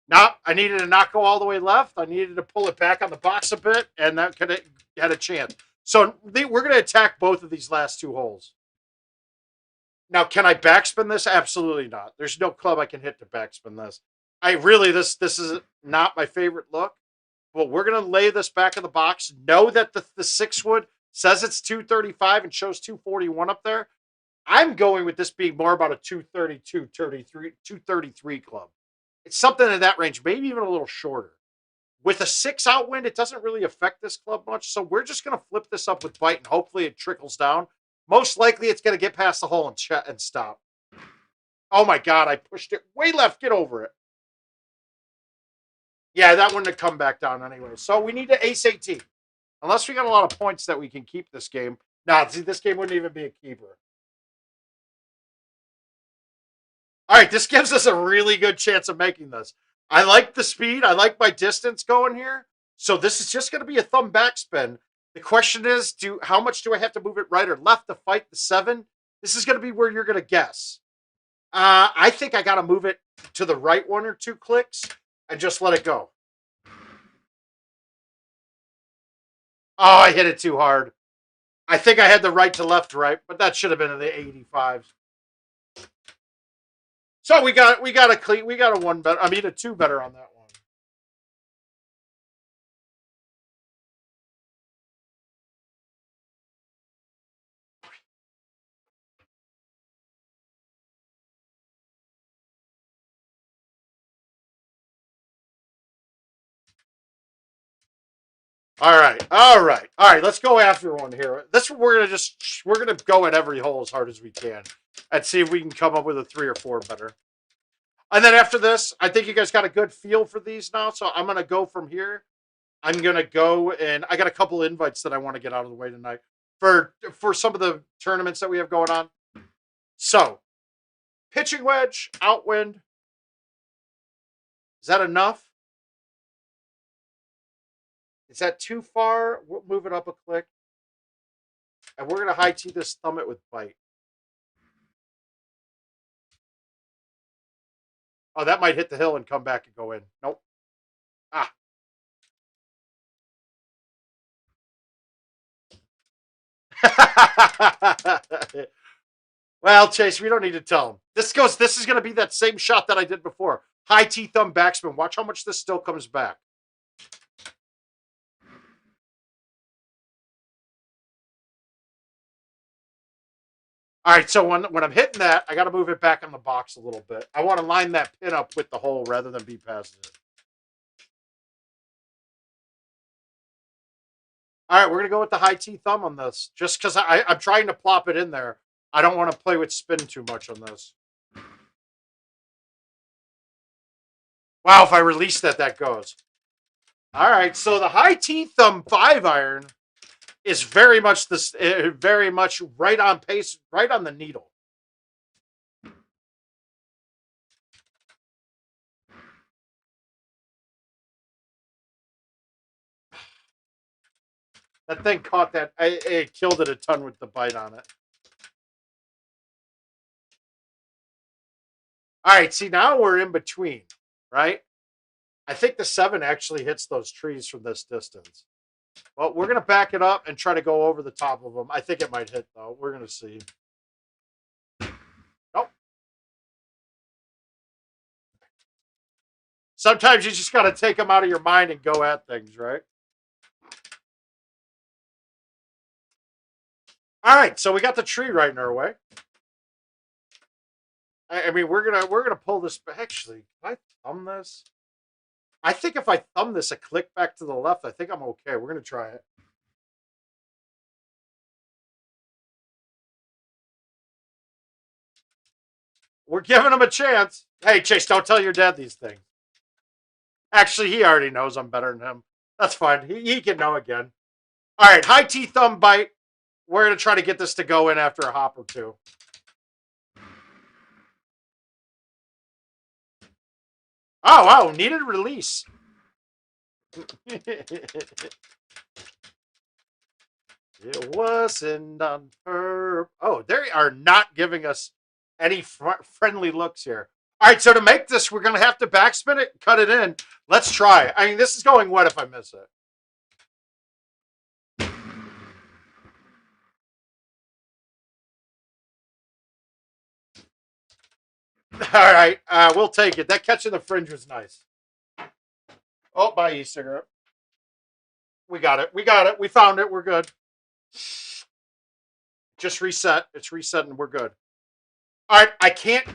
Now, I needed to not go all the way left. I needed to pull it back on the box a bit. And that could have had a chance. So we're going to attack both of these last 2 holes. Now, can I backspin this? Absolutely not. There's no club I can hit to backspin this. This is not my favorite look. But we're going to lay this back in the box. Know that the 6-wood says it's 235 and shows 241 up there. I'm going with this being more about a 232, 233 club. It's something in that range, maybe even a little shorter. With a 6 out wind, it doesn't really affect this club much. So we're just going to flip this up with bite and hopefully it trickles down. Most likely it's going to get past the hole and stop. Oh my God, I pushed it way left. Get over it. Yeah, that wouldn't have come back down anyway. So we need to ace 18. Unless we got a lot of points that we can keep this game. Nah, see, this game wouldn't even be a keeper. All right, this gives us a really good chance of making this. I like the speed. I like my distance going here. So this is just going to be a thumb backspin. The question is, how much do I have to move it right or left to fight the 7? This is going to be where you're going to guess. I think I got to move it to the right 1 or 2 clicks and just let it go. Oh, I hit it too hard. I think I had the right to left right, but that should have been in the 85s. So we got a 1 better. I mean a 2 better on that one. All right. Let's go after one here. This we're gonna go at every hole as hard as we can, and see if we can come up with a 3 or 4 better. And then after this, I think you guys got a good feel for these now. So I'm gonna go from here. I'm gonna go, and I got a couple invites that I want to get out of the way tonight for some of the tournaments that we have going on. So, pitching wedge, outwind. Is that enough? Is that too far? We'll move it up a click. And we're going to high tee this, thumb it with bite. Oh, that might hit the hill and come back and go in. Nope. Ah. Well, Chase, we don't need to tell him. This is going to be that same shot that I did before. High tee thumb backspin. Watch how much this still comes back. All right, so when I'm hitting that, I got to move it back on the box a little bit. I want to line that pin up with the hole rather than be past it. All right, we're going to go with the high T thumb on this, just because I'm trying to plop it in there. I don't want to play with spin too much on this. Wow, if I release that, that goes. All right, so the high T thumb 5-iron is very much right on pace, right on the needle. That thing caught that. It killed it a ton with the bite on it. All right, see, now we're in between, right? I think the 7 actually hits those trees from this distance. Well, we're going to back it up and try to go over the top of them. I think it might hit, though. We're going to see. Nope. Sometimes you just got to take them out of your mind and go at things, right? All right, so we got the tree right in our way. I mean, we're gonna pull this. Actually, can I thumb this? I think if I thumb this a click back to the left, I think I'm okay. We're gonna try it. We're giving him a chance. Hey, Chase, don't tell your dad these things. Actually, he already knows I'm better than him. That's fine. He can know again. All right, high T thumb bite. We're going to try to get this to go in after a hop or 2. Oh, wow. Needed release. It wasn't on purpose. Oh, they are not giving us any friendly looks here. All right, so to make this, we're going to have to backspin it, cut it in. Let's try. I mean, this is going wet if I miss it. All right, we'll take it. That catch in the fringe was nice. Oh, bye, e-cigarette. We got it. We found it. We're good. Just reset. It's resetting. We're good. All right, I can't.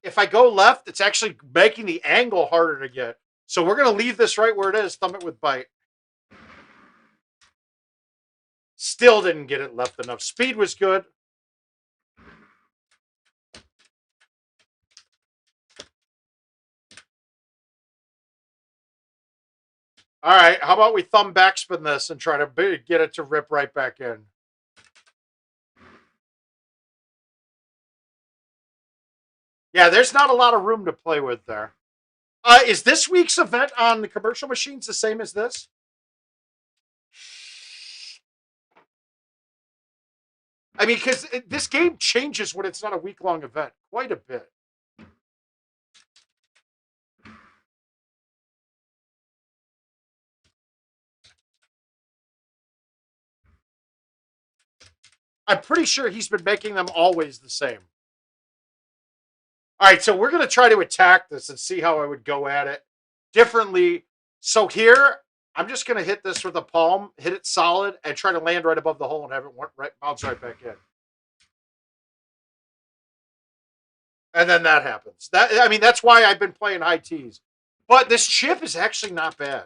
If I go left, it's actually making the angle harder to get. So we're going to leave this right where it is. Thumb it with bite. Still didn't get it left enough. Speed was good. All right, how about we thumb backspin this and try to get it to rip right back in. Yeah, there's not a lot of room to play with there. Is this week's event on the commercial machines the same as this? I mean, because this game changes when it's not a week-long event quite a bit. I'm pretty sure he's been making them always the same. All right, so we're going to try to attack this and see how I would go at it differently. So here, I'm just going to hit this with a palm, hit it solid, and try to land right above the hole and have it bounce right back in. And then that happens. That's why I've been playing high tees. But this chip is actually not bad.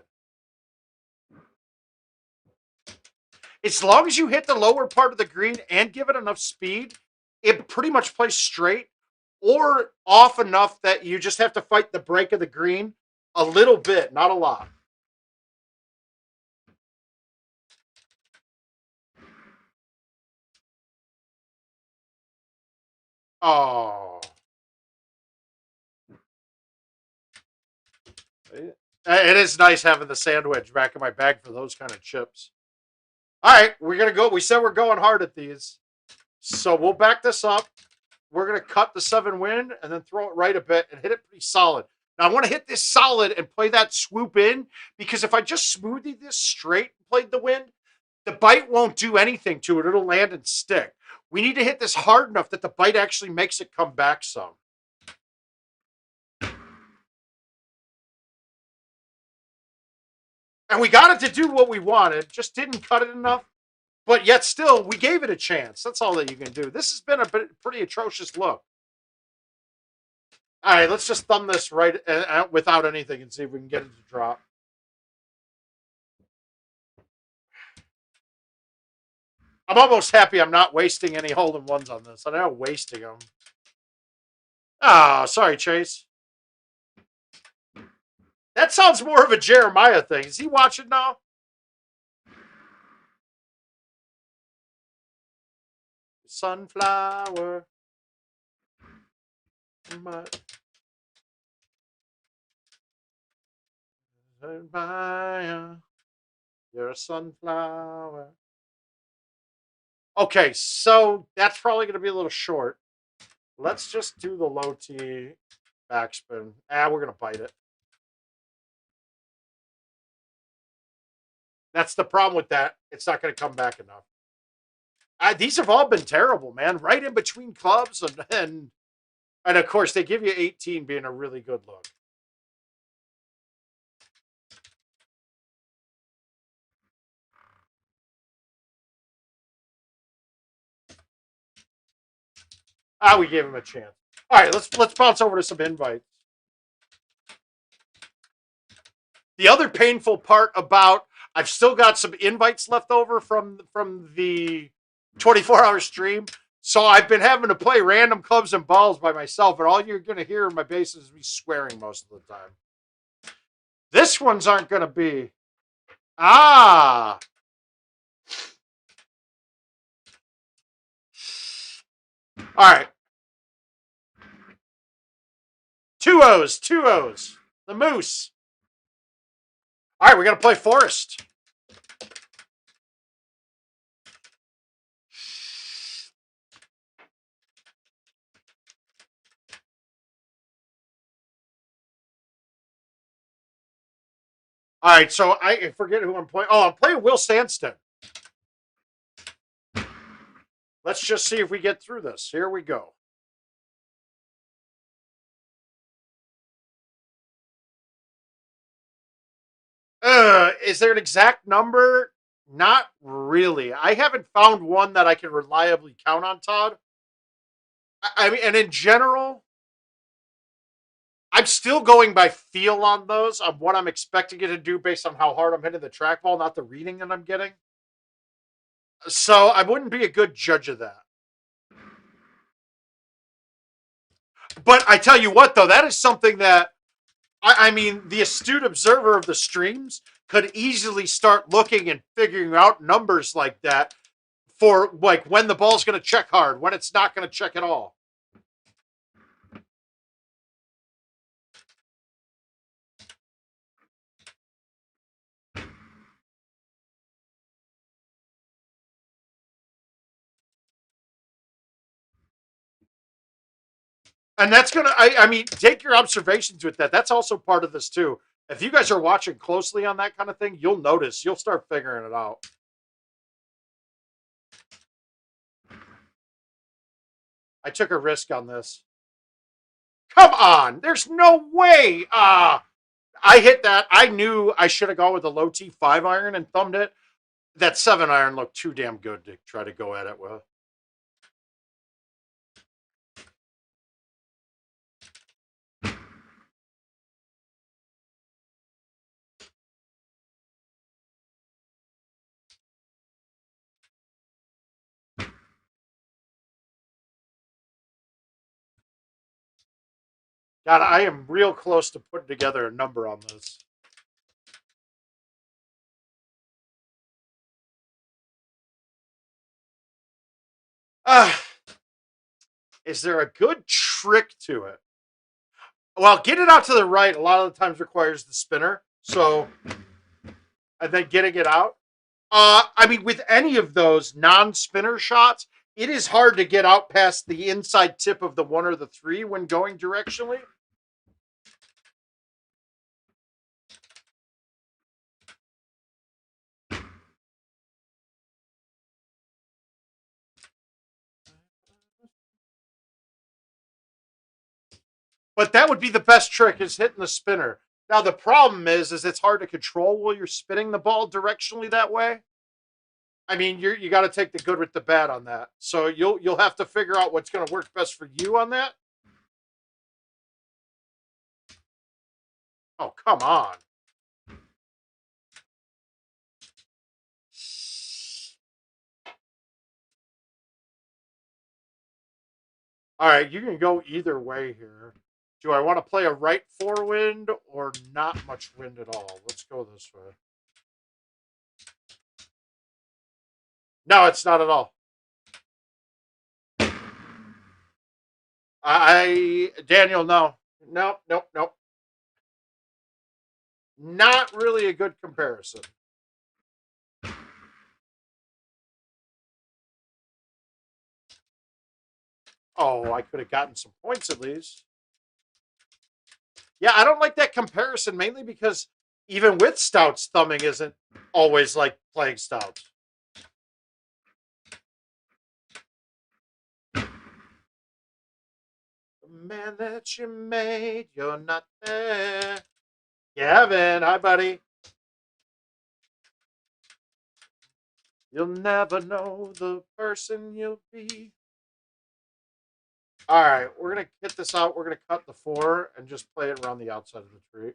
As long as you hit the lower part of the green and give it enough speed, it pretty much plays straight or off enough that you just have to fight the break of the green a little bit, not a lot. Oh. It is nice having the sandwich back in my bag for those kind of chips. All right, we're going to go. We said we're going hard at these. So we'll back this up. We're going to cut the 7 win and then throw it right a bit and hit it pretty solid. Now, I want to hit this solid and play that swoop in because if I just smoothied this straight and played the wind, the bite won't do anything to it. It'll land and stick. We need to hit this hard enough that the bite actually makes it come back some. And we got it to do what we wanted, just didn't cut it enough. But yet still, we gave it a chance. That's all that you can do. This has been a pretty atrocious look. All right, let's just thumb this right without anything and see if we can get it to drop. I'm almost happy I'm not wasting any hole-in-ones on this. I'm not wasting them. Oh, sorry, Chase. That sounds more of a Jeremiah thing. Is he watching now? Sunflower. Jeremiah. You're a sunflower. Okay, so that's probably going to be a little short. Let's just do the low T backspin. We're going to bite it. That's the problem with that. It's not going to come back enough. These have all been terrible, man. Right in between clubs. And of course, they give you 18 being a really good look. We gave him a chance. All right, let's bounce over to some invites. The other painful part about I've still got some invites left over from the 24-hour stream. So I've been having to play random clubs and balls by myself, and all you're going to hear in my bass is me swearing most of the time. This ones aren't going to be. All right. 2 O's, 2 O's. The Moose. All right, we're going to play Forest. All right, so I forget who I'm playing. Oh, I'm playing Will Sandston. Let's just see if we get through this. Here we go. Is there an exact number? Not really. I haven't found one that I can reliably count on, Todd. I mean, and in general, I'm still going by feel on those, of what I'm expecting it to do based on how hard I'm hitting the trackball, not the reading that I'm getting. So I wouldn't be a good judge of that. But I tell you what, though, that is something that, I mean, the astute observer of the streams could easily start looking and figuring out numbers like that for, like, when the ball's going to check hard, when it's not going to check at all. And that's going to, I mean, take your observations with that. That's also part of this too. If you guys are watching closely on that kind of thing, you'll notice, you'll start figuring it out. I took a risk on this. Come on. There's no way. I hit that. I knew I should have gone with a low T 5 iron and thumbed it. That 7 iron looked too damn good to try to go at it with. God, I am real close to putting together a number on this. Is there a good trick to it? Well, get it out to the right a lot of the times requires the spinner. So, and then getting it out. I mean, with any of those non-spinner shots, it is hard to get out past the inside tip of the 1 or the 3 when going directionally. But that would be the best trick, is hitting the spinner. Now the problem is it's hard to control while you're spinning the ball directionally that way. I mean, you got to take the good with the bad on that. So you'll have to figure out what's going to work best for you on that. Oh, come on. All right, you can go either way here. Do I want to play a right forewind or not much wind at all? Let's go this way. No, it's not at all. Daniel, no. Nope. Not really a good comparison. Oh, I could have gotten some points at least. Yeah, I don't like that comparison, mainly because even with stouts, thumbing isn't always like playing stouts. The man that you made, you're not there. Gavin, hi, buddy. You'll never know the person you'll be. All right, we're going to get this out. We're going to cut the 4 and just play it around the outside of the tree.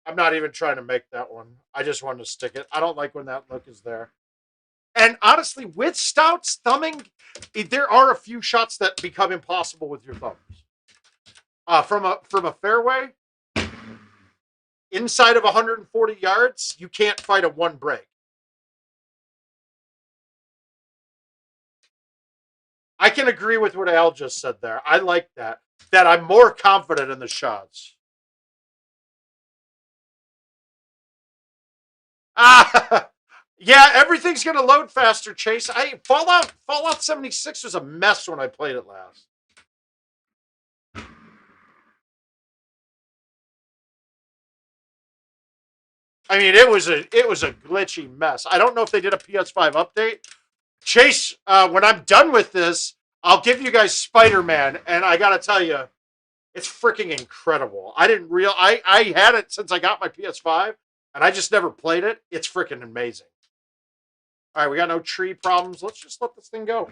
I'm not even trying to make that one. I just wanted to stick it. I don't like when that look is there. And honestly, with stouts, thumbing, there are a few shots that become impossible with your thumbs. From a fairway, inside of 140 yards, you can't fight a 1 break. I can agree with what Al just said there. I like that. That I'm more confident in the shots. Yeah, everything's gonna load faster, Chase. Fallout 76 was a mess when I played it last. I mean, it was a glitchy mess. I don't know if they did a PS5 update. Chase, when I'm done with this, I'll give you guys Spider-Man, and I gotta tell you, it's freaking incredible. I had it since I got my PS5, and I just never played it. It's freaking amazing. All right, we got no tree problems. Let's just let this thing go.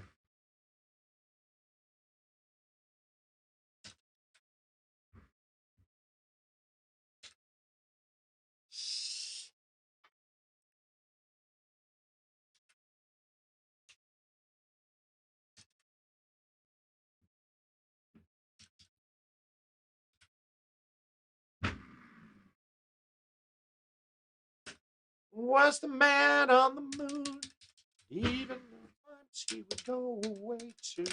Was the man on the moon, even once he would go away too.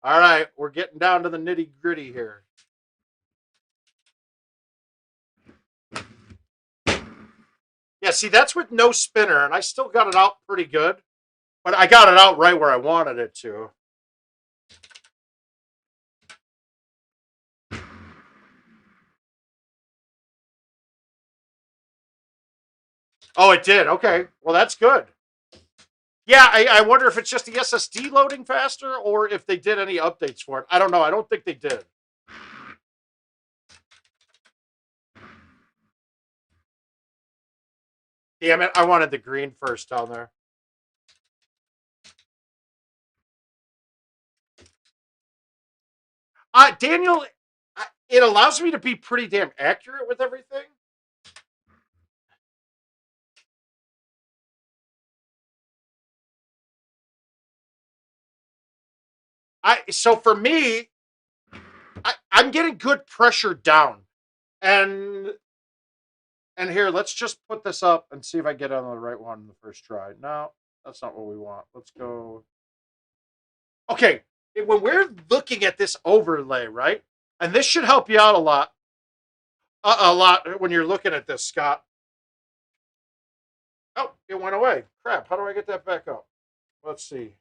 All right, we're getting down to the nitty gritty here. Yeah, see, that's with no spinner, and I still got it out pretty good, but I got it out right where I wanted it to. Oh, it did. Okay. Well, that's good. Yeah, I wonder if it's just the SSD loading faster or if they did any updates for it. I don't know. I don't think they did. Damn it. I wanted the green first down there. Daniel, it allows me to be pretty damn accurate with everything. So for me, I'm getting good pressure down, and here, let's just put this up and see if I get on the right one in the first try. No, that's not what we want. Let's go. Okay, when we're looking at this overlay, right, and this should help you out a lot, when you're looking at this, Scott. Oh, it went away. Crap! How do I get that back up? Let's see.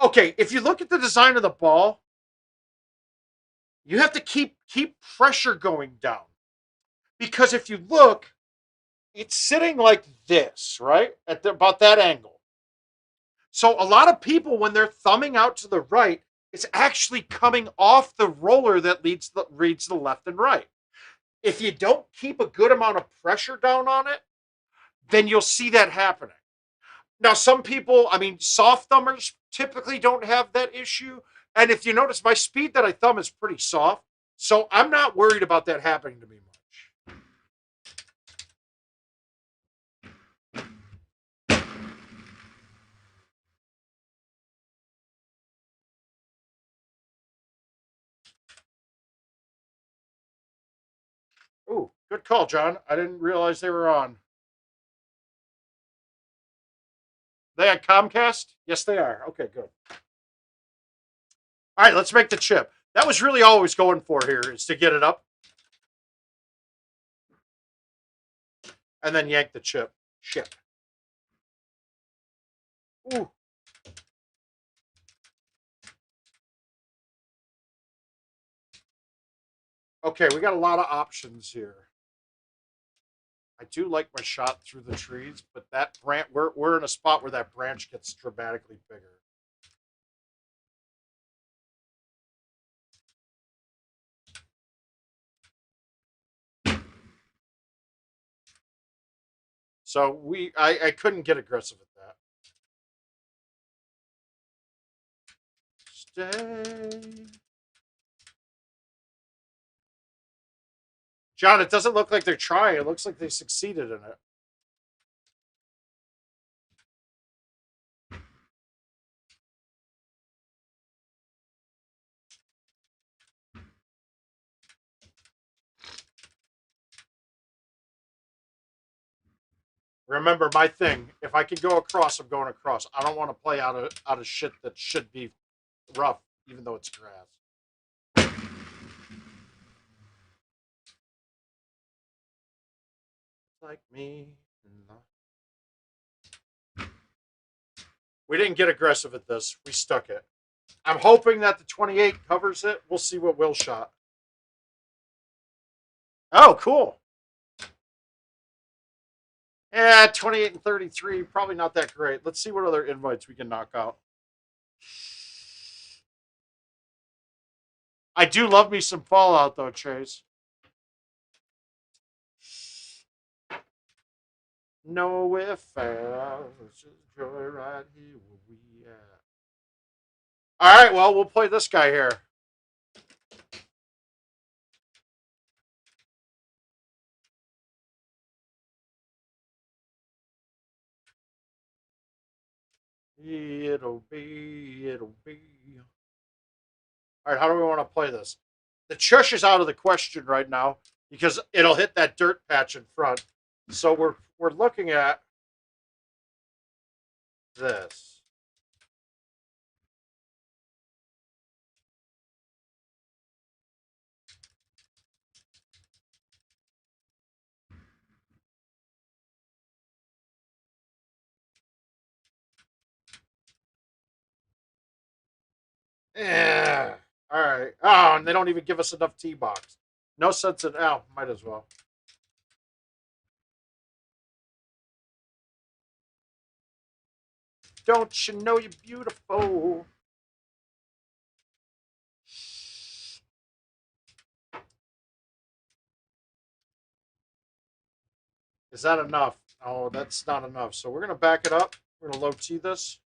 Okay, if you look at the design of the ball, you have to keep pressure going down because if you look, it's sitting like this, right, at about that angle. So a lot of people, when they're thumbing out to the right, it's actually coming off the roller that reads the left and right. If you don't keep a good amount of pressure down on it, then you'll see that happening. Now, some people, I mean, soft thumbers typically don't have that issue. And if you notice, my speed that I thumb is pretty soft. So I'm not worried about that happening to me much. Ooh, good call, John. I didn't realize they were on. They had Comcast? Yes, they are. Okay, good. All right, let's make the chip. That was really all I was going for here, is to get it up and then yank the chip. Shit. Ooh. Okay, we got a lot of options here. I do like my shot through the trees, but that branch, we're in a spot where that branch gets dramatically bigger. So I couldn't get aggressive at that. Stay. John, it doesn't look like they're trying. It looks like they succeeded in it. Remember my thing. If I can go across, I'm going across. I don't want to play out of shit that should be rough, even though it's grass. Like me. We didn't get aggressive at this. We stuck it. I'm hoping that the 28 covers it. We'll see what Will shot. Oh, cool. Yeah, 28 and 33, probably not that great. Let's see what other invites we can knock out. I do love me some Fallout, though, Chase. Nowhere fast, just joy right here where we at. All right, well, we'll play this guy here. It'll be. All right, how do we want to play this? The chush is out of the question right now because it'll hit that dirt patch in front. So we're looking at this. Yeah. All right. Oh, and they don't even give us enough T box. No sense in. Oh, might as well. don't you know you're beautiful? Is that enough? Oh, that's not enough. So we're going to back it up. We're going to low T this.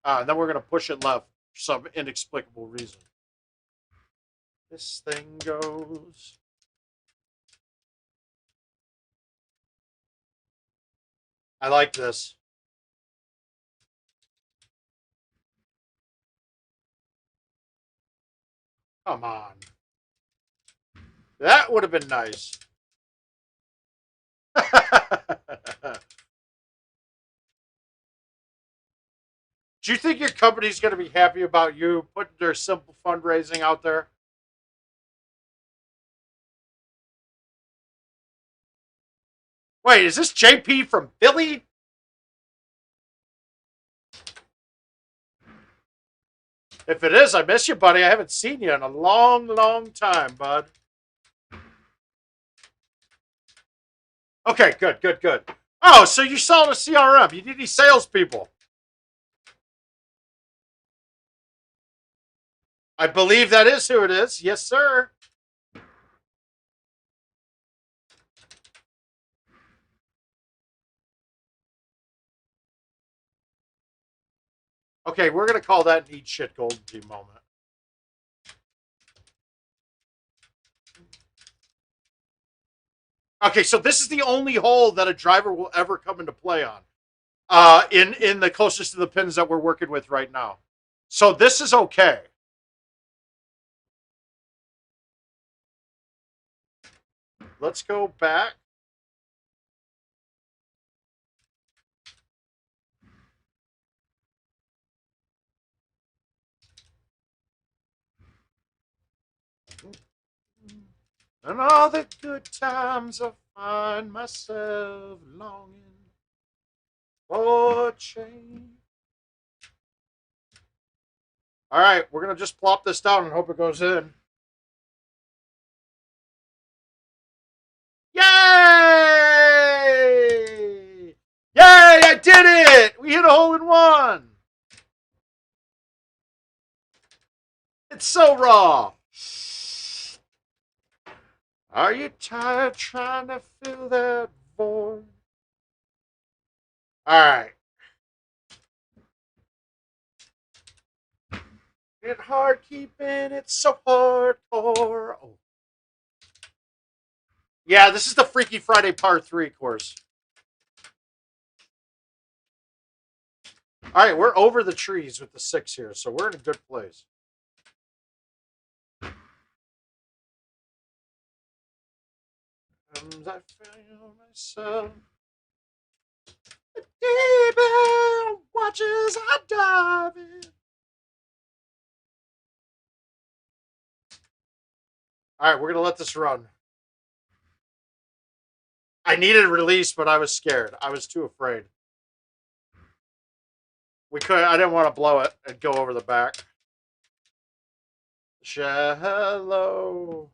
And then we're going to push it left for some inexplicable reason. This thing goes. I like this. Come on. That would have been nice. Do you think your company's going to be happy about you putting their simple fundraising out there? Wait, is this JP from Philly? If it is, I miss you, buddy. I haven't seen you in a long, long time, bud. Okay, good, good, good. Oh, so you're selling a CRM. You need these salespeople. I believe that is who it is. Yes, sir. Okay, we're going to call that an eat shit golden tea moment. Okay, so this is the only hole that a driver will ever come into play on. In the closest to the pins that we're working with right now. So this is okay. Let's go back. And all the good times I find myself longing for change. All right, we're going to just plop this down and hope it goes in. Yay! Yay, I did it! We hit a hole in one. It's so raw. Are you tired trying to fill that void? All right. It's hard keeping it so hardcore. Oh. Yeah, this is the Freaky Friday Part 3 course. All right, we're over the trees with the 6 here, so we're in a good place. I feel myself. The demon watches I dive in. All right, we're going to let this run. I needed release, but I was scared. I was too afraid. I didn't want to blow it and go over the back. Shallow.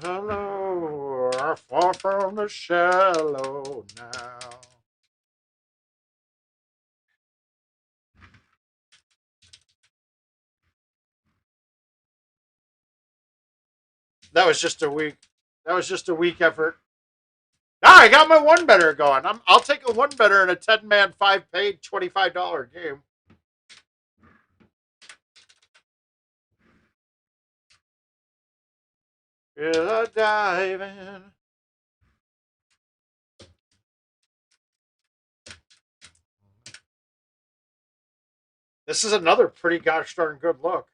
Hello, I fall from the shallow now. That was just a weak. That was just a weak effort. Ah, I got my one better going. I'll take a one better in a 10-man 5-paid $25 game. Feel a diving. This is another pretty gosh darn good look.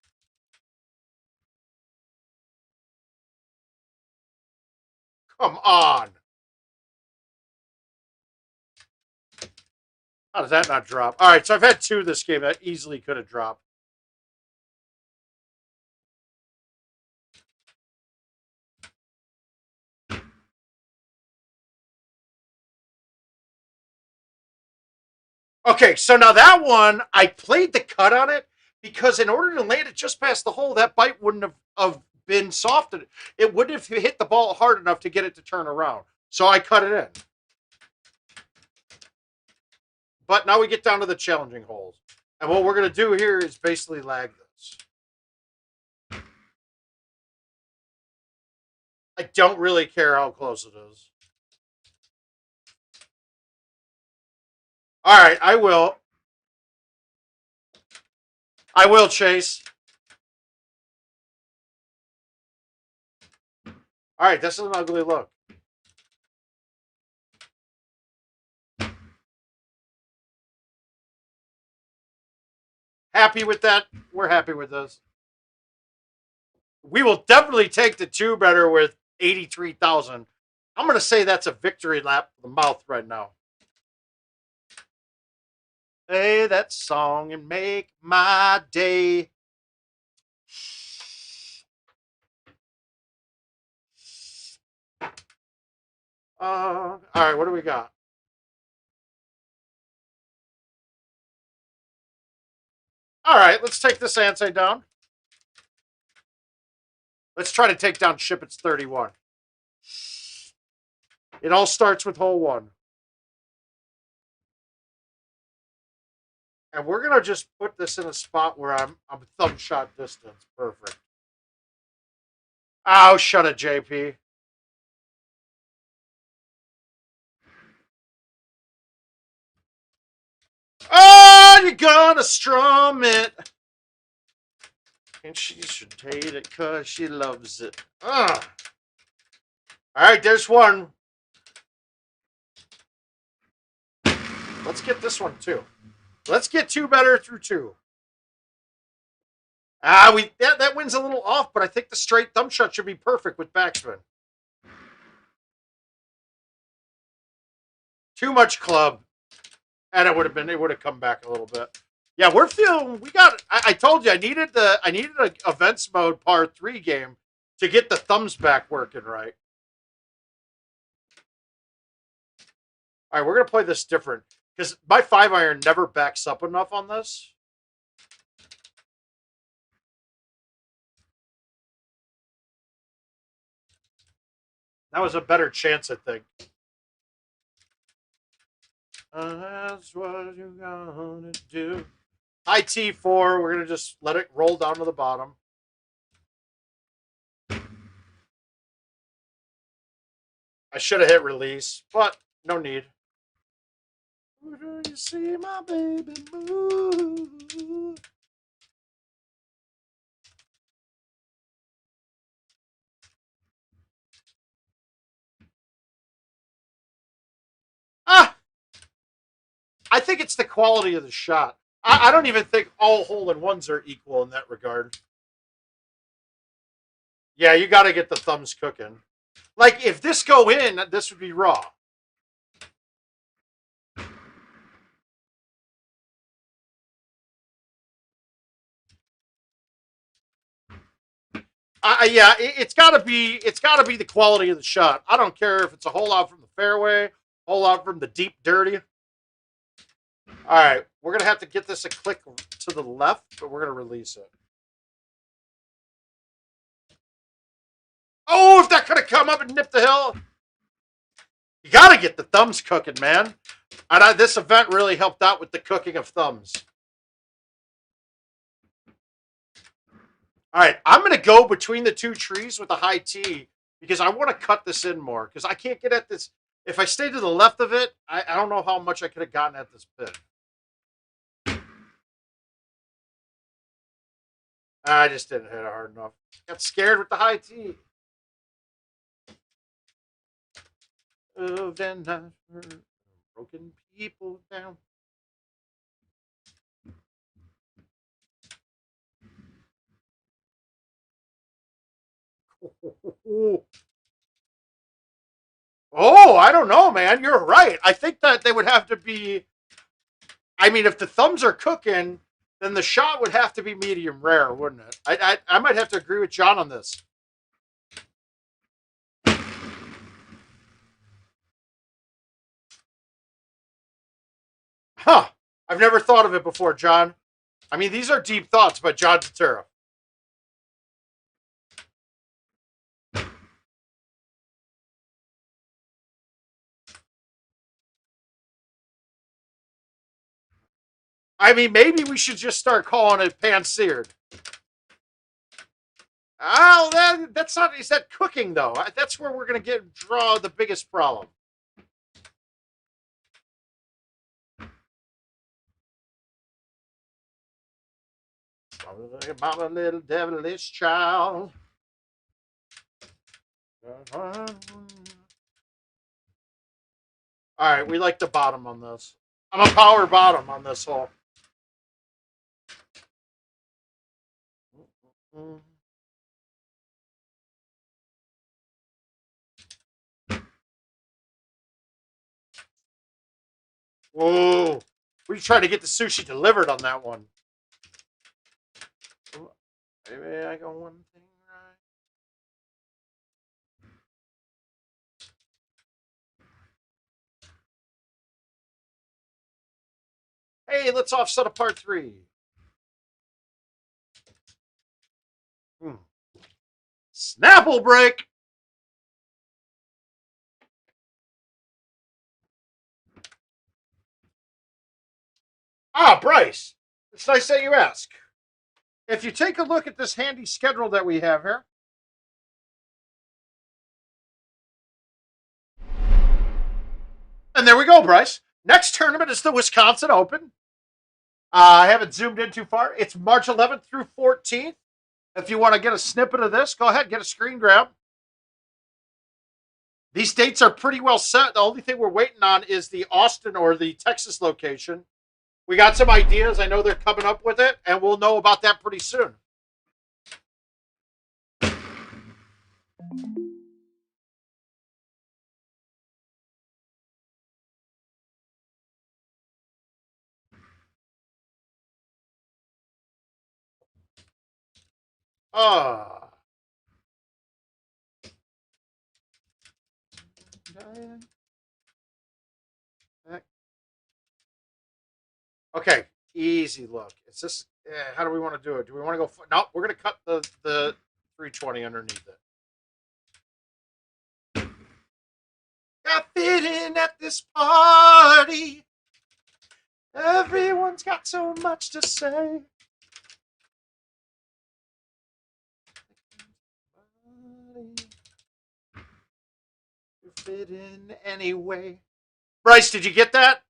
Come on. How does that not drop? All right, so I've had 2 this game that easily could have dropped. Okay, so now that one, I played the cut on it because in order to land it just past the hole, that bite wouldn't have been soft. It wouldn't have hit the ball hard enough to get it to turn around. So I cut it in. But now we get down to the challenging holes. And what we're going to do here is basically lag this. I don't really care how close it is. All right, I will. I will, Chase. All right, this is an ugly look. Happy with that? We're happy with this. We will definitely take the 2-better with 83,000. I'm going to say that's a victory lap for the mouth right now. Play that song and make my day. All right, what do we got? All right, let's take this Ansei down. Let's try to take down Shippett's 31. It all starts with hole 1. And we're going to just put this in a spot where I'm thumb shot distance. Perfect. Oh, shut it, JP. Oh, you're gonna strum it. And she should hate it because she loves it. All right, there's one. Let's get this one, too. Let's get 2-better through 2. That wind's a little off, but I think the straight thumb shot should be perfect with backspin. Too much club. And it would have come back a little bit. Yeah, we're feeling, I told you, I needed an events mode par 3 game to get the thumbs back working right. All right, we're going to play this different because my 5-iron never backs up enough on this. That was a better chance, I think. That's what you're gonna do. High T4. We're gonna just let it roll down to the bottom. I should have hit release, but no need. Do you see my baby move? I think it's the quality of the shot. I don't even think all hole-in-ones are equal in that regard. Yeah, you got to get the thumbs cooking. Like, if this go in, this would be raw. Yeah, it's got to be the quality of the shot. I don't care if it's a hole out from the fairway, hole out from the deep dirty. All right, we're gonna have to get this a click to the left, but we're gonna release it. Oh, if that could have come up and nipped the hill. You got to get the thumbs cooking, man. And this event really helped out with the cooking of thumbs. All right, I'm going to go between the 2 trees with a high T because I want to cut this in more because I can't get at this. If I stay to the left of it, I don't know how much I could have gotten at this pit. I just didn't hit it hard enough. Got scared with the high T. Oh, then I heard broken people down. Oh, I don't know, man. You're right. I think that they would have to be. I mean, if the thumbs are cooking, then the shot would have to be medium rare, wouldn't it? I might have to agree with John on this. Huh. I've never thought of it before, John. I mean, these are deep thoughts by John Tatera. I mean, maybe we should just start calling it pan-seared. Oh, that's not. Is that cooking though? That's where we're gonna draw the biggest problem. About a little devilish child. All right, we like the bottom on this. I'm a power bottom on this hole. Whoa. We tried to get the sushi delivered on that one. Maybe I got one thing right. Hey, let's offset a part 3. Snapple break. Ah, Bryce. It's nice that you ask. If you take a look at this handy schedule that we have here, and there we go, Bryce. Next tournament is the Wisconsin Open. I haven't zoomed in too far. It's March 11th through 14th. If you want to get a snippet of this, go ahead, get a screen grab. These dates are pretty well set. The only thing we're waiting on is the Austin or the Texas location. We got some ideas. I know they're coming up with it, and we'll know about that pretty soon. Okay, easy look. It's just, how do we want to do it? Do we want to go? No, we're going to cut the 320 underneath it. Got fit in at this party. Everyone's got so much to say. You fit in anyway. Bryce, did you get that?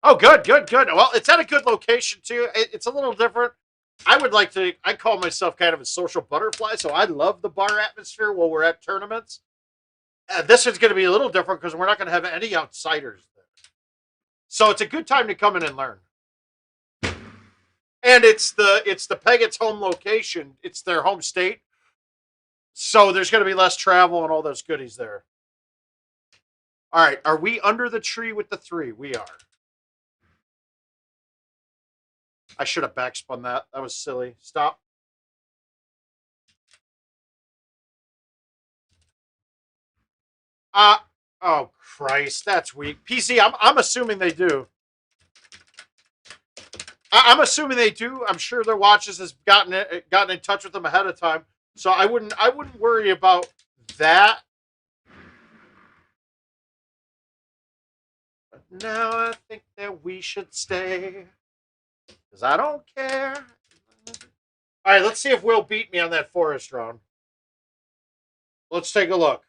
Oh, good. Well, it's at a good location, too. It's a little different. I call myself kind of a social butterfly, so I love the bar atmosphere while we're at tournaments. This is going to be a little different because we're not going to have any outsiders there. So it's a good time to come in and learn. And it's the Peggot's home location. It's their home state. So there's going to be less travel and all those goodies there. All right. Are we under the tree with the 3? We are. I should have backspun that. That was silly. Stop. Oh Christ, that's weak. PC, I'm assuming they do. I'm assuming they do. I'm sure their watches has gotten in touch with them ahead of time. So I wouldn't worry about that. But now I think that we should stay. Because I don't care. All right, let's see if Will beat me on that forest round. Let's take a look.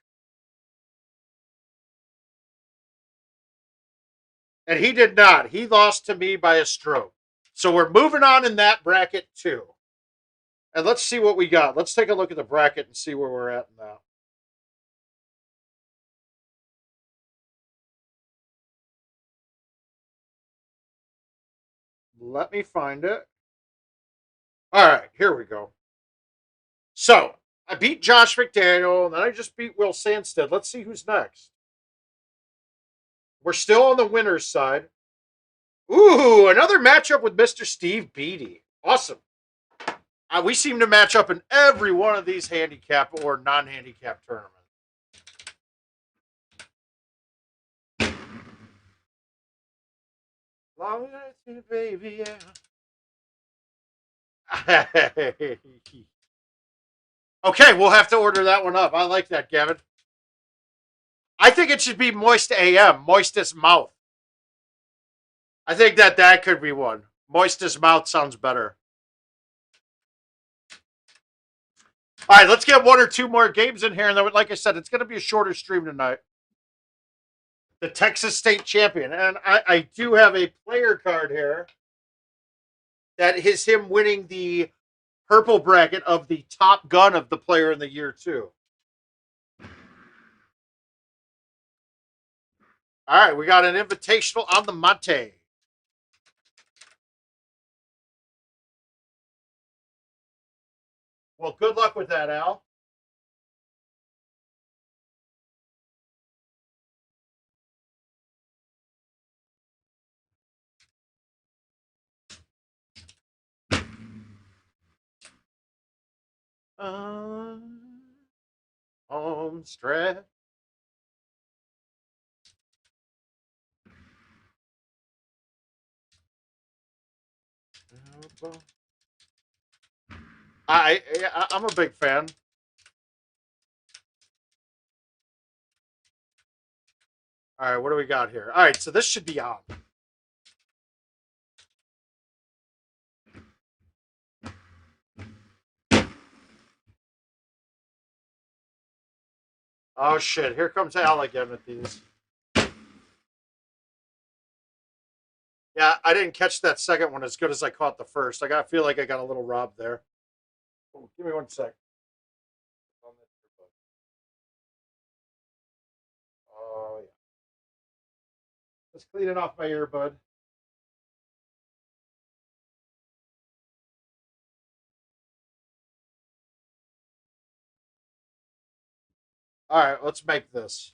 And he did not. He lost to me by a stroke. So we're moving on in that bracket too. And let's see what we got. Let's take a look at the bracket and see where we're at now. Let me find it. All right, here we go. So I beat Josh McDaniel, and then I just beat Will Sandstead. Let's see who's next. We're still on the winner's side. Ooh, another matchup with Mr. Steve Beatty. Awesome. We seem to match up in every one of these handicap or non-handicap tournaments. Long as you, baby, yeah. Okay, we'll have to order that one up. I like that, Gavin. I think it should be Moist AM, Moistest Mouth. I think that could be one. Moistest Mouth sounds better. All right, let's get one or two more games in here. And then, like I said, it's going to be a shorter stream tonight. The Texas State champion. And I do have a player card here that is him winning the purple bracket of the top gun of the player in the year, too. All right, we got an invitational on the Monte. Well, good luck with that, Al. Home stretch. I'm a big fan. All right, what do we got here? All right, so this should be on. Oh shit! Here comes Al again with these. Yeah, I didn't catch that second one as good as I caught the first. Feel like I got a little robbed there. Oh, give me 1 sec. Oh yeah. Just cleaning off my earbud. All right, let's make this.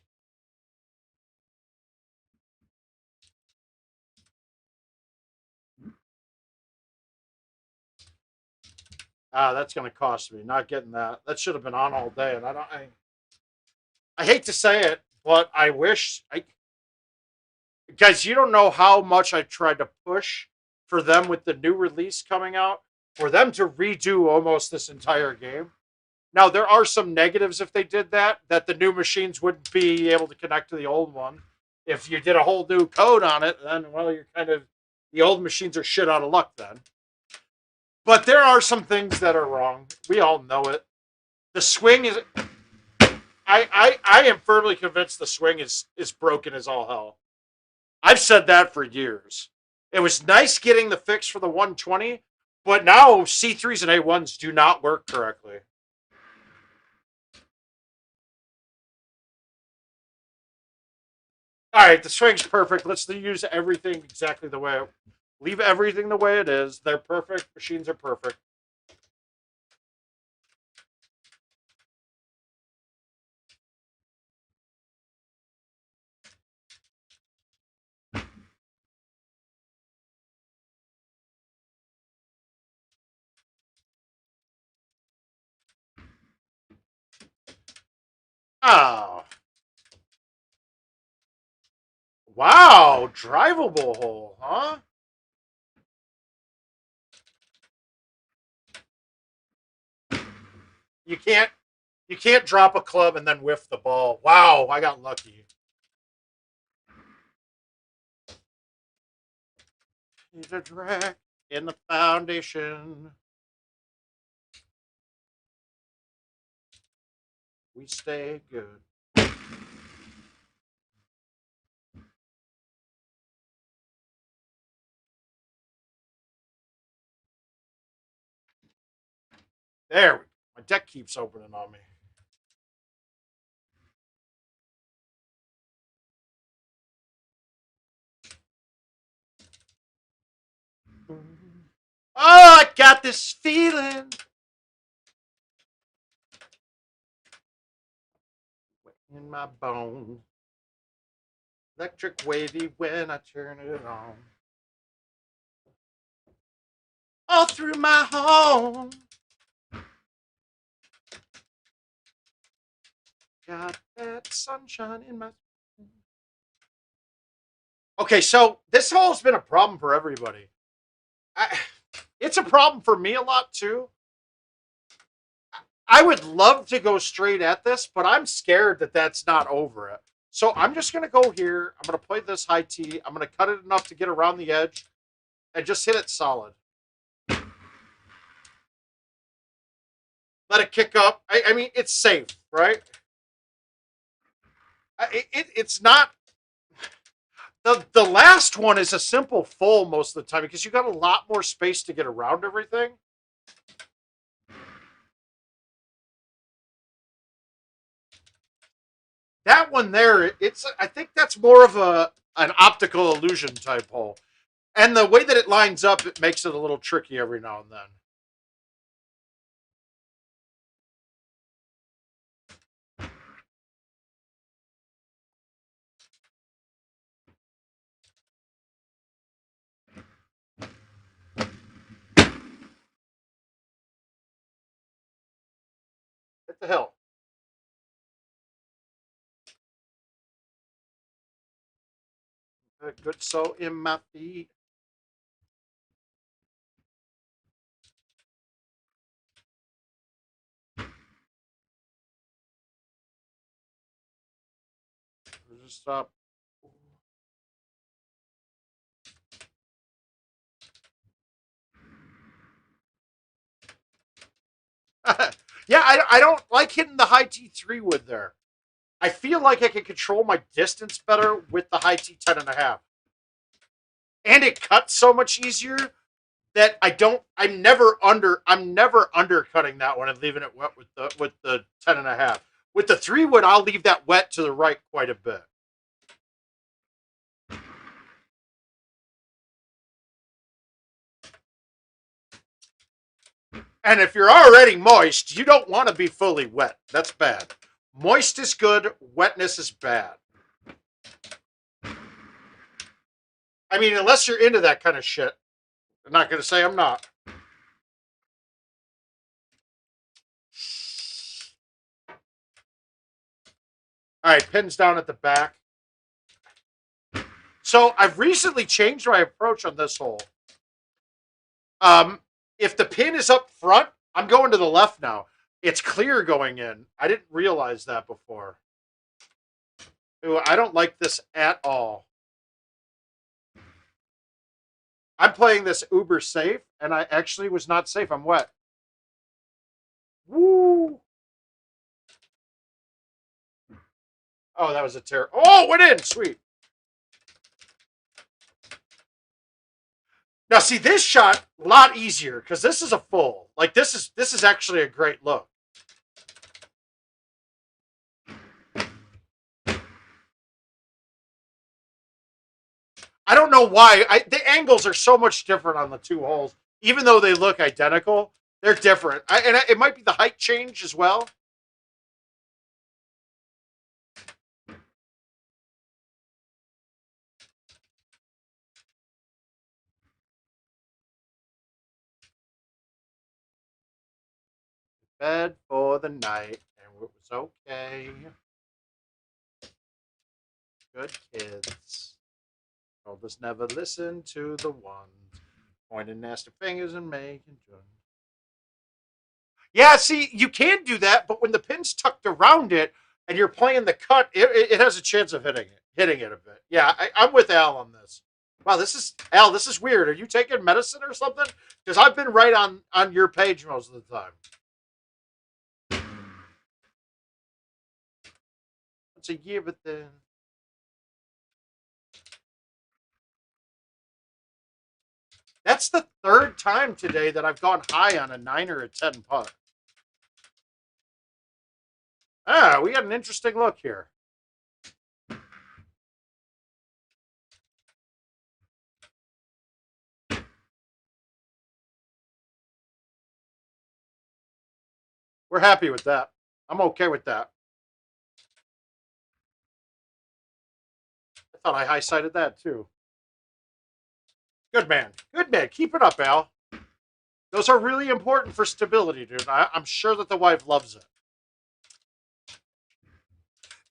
That's going to cost me. Not getting that. That should have been on all day, and I hate to say it, but I wish guys, you don't know how much I tried to push for them with the new release coming out for them to redo almost this entire game. Now there are some negatives if they did that the new machines wouldn't be able to connect to the old one. If you did a whole new code on it, then well, you're kind of the old machines are shit out of luck then. But there are some things that are wrong. We all know it. The swing is I am firmly convinced the swing is broken as all hell. I've said that for years. It was nice getting the fix for the 120, but now C3s and A1s do not work correctly. All right, the swing's perfect. Let's use everything exactly the way. Leave everything the way it is. They're perfect. Machines are perfect. Oh. Wow, drivable hole, huh? You can't drop a club and then whiff the ball. Wow, I got lucky. He's a drag in the foundation. We stay good. There we go. My deck keeps opening on me. Oh, I got this feeling. In my bones. Electric wavy when I turn it on. All through my home. Got that sunshine in my. Okay, so this hole's been a problem for everybody. It's a problem for me a lot too. I would love to go straight at this, but I'm scared that that's not over it. So I'm just going to go here. I'm going to play this high T. I'm going to cut it enough to get around the edge and just hit it solid. Let it kick up. I mean, it's safe, right? It's not. The last one is a simple full most of the time because you got a lot more space to get around everything. That one there, I think that's more of an optical illusion type hole. And the way that it lines up, it makes it a little tricky every now and then. Hit the hill. Good so in my feet. Just stop. Yeah, I don't like hitting the high T3 wood there. I feel like I can control my distance better with the high T10.5. And it cuts so much easier that I'm never undercutting that one and leaving it wet with the 10.5. With the 3 wood, I'll leave that wet to the right quite a bit. And if you're already moist, you don't want to be fully wet. That's bad. Moist is good, wetness is bad. I mean, unless you're into that kind of shit. I'm not going to say I'm not. All right, pins down at the back. So I've recently changed my approach on this hole. If the pin is up front, I'm going to the left now. It's clear going in. I didn't realize that before. Ooh, I don't like this at all. I'm playing this uber safe, and I actually was not safe. I'm wet. Woo! Oh, that was a tear. Oh, it went in. Sweet. Now, see, this shot, a lot easier, because this is a full. Like, this is actually a great look. I don't know why. The angles are so much different on the two holes. Even though they look identical, they're different. And it might be the height change as well. Bed for the night, and it was okay. Good kids. Told us never listen to the ones pointing nasty fingers and making fun. Yeah, see, you can do that, but when the pin's tucked around it and you're playing the cut, it has a chance of hitting it a bit. Yeah, I'm with Al on this. Wow, this is weird. Are you taking medicine or something? Because I've been right on your page most of the time. It's a year, but then. That's the third time today that I've gone high on a 9 or a 10 putt. Ah, we got an interesting look here. We're happy with that. I'm okay with that. I thought I high-sided that too. Good man. Good man. Keep it up, Al. Those are really important for stability, dude. I'm sure that the wife loves it.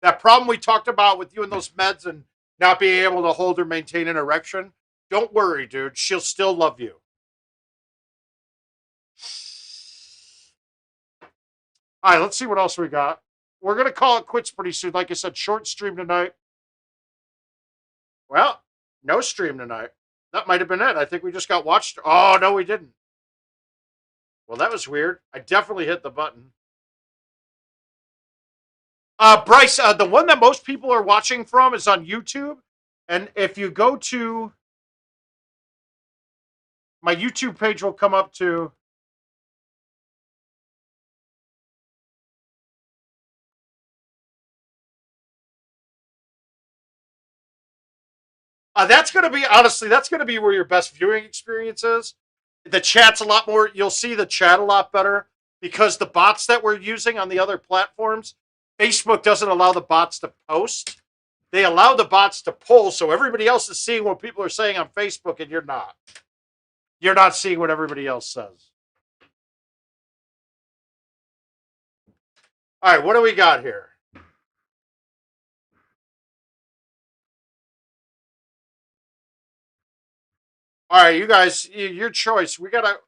That problem we talked about with you and those meds and not being able to hold or maintain an erection, don't worry, dude. She'll still love you. All right, let's see what else we got. We're going to call it quits pretty soon. Like I said, short stream tonight. Well, no stream tonight. That might have been it. I think we just got watched. Oh, no, we didn't. Well, that was weird. I definitely hit the button. Bryce, the one that most people are watching from is on YouTube. And if you go to my YouTube page, will come up to. That's going to be, honestly, that's going to be where your best viewing experience is. The chat's a lot more, you'll see the chat a lot better because the bots that we're using on the other platforms, Facebook doesn't allow the bots to post. They allow the bots to poll, so everybody else is seeing what people are saying on Facebook and you're not. You're not seeing what everybody else says. All right, what do we got here? All right, you guys, your choice. We got to.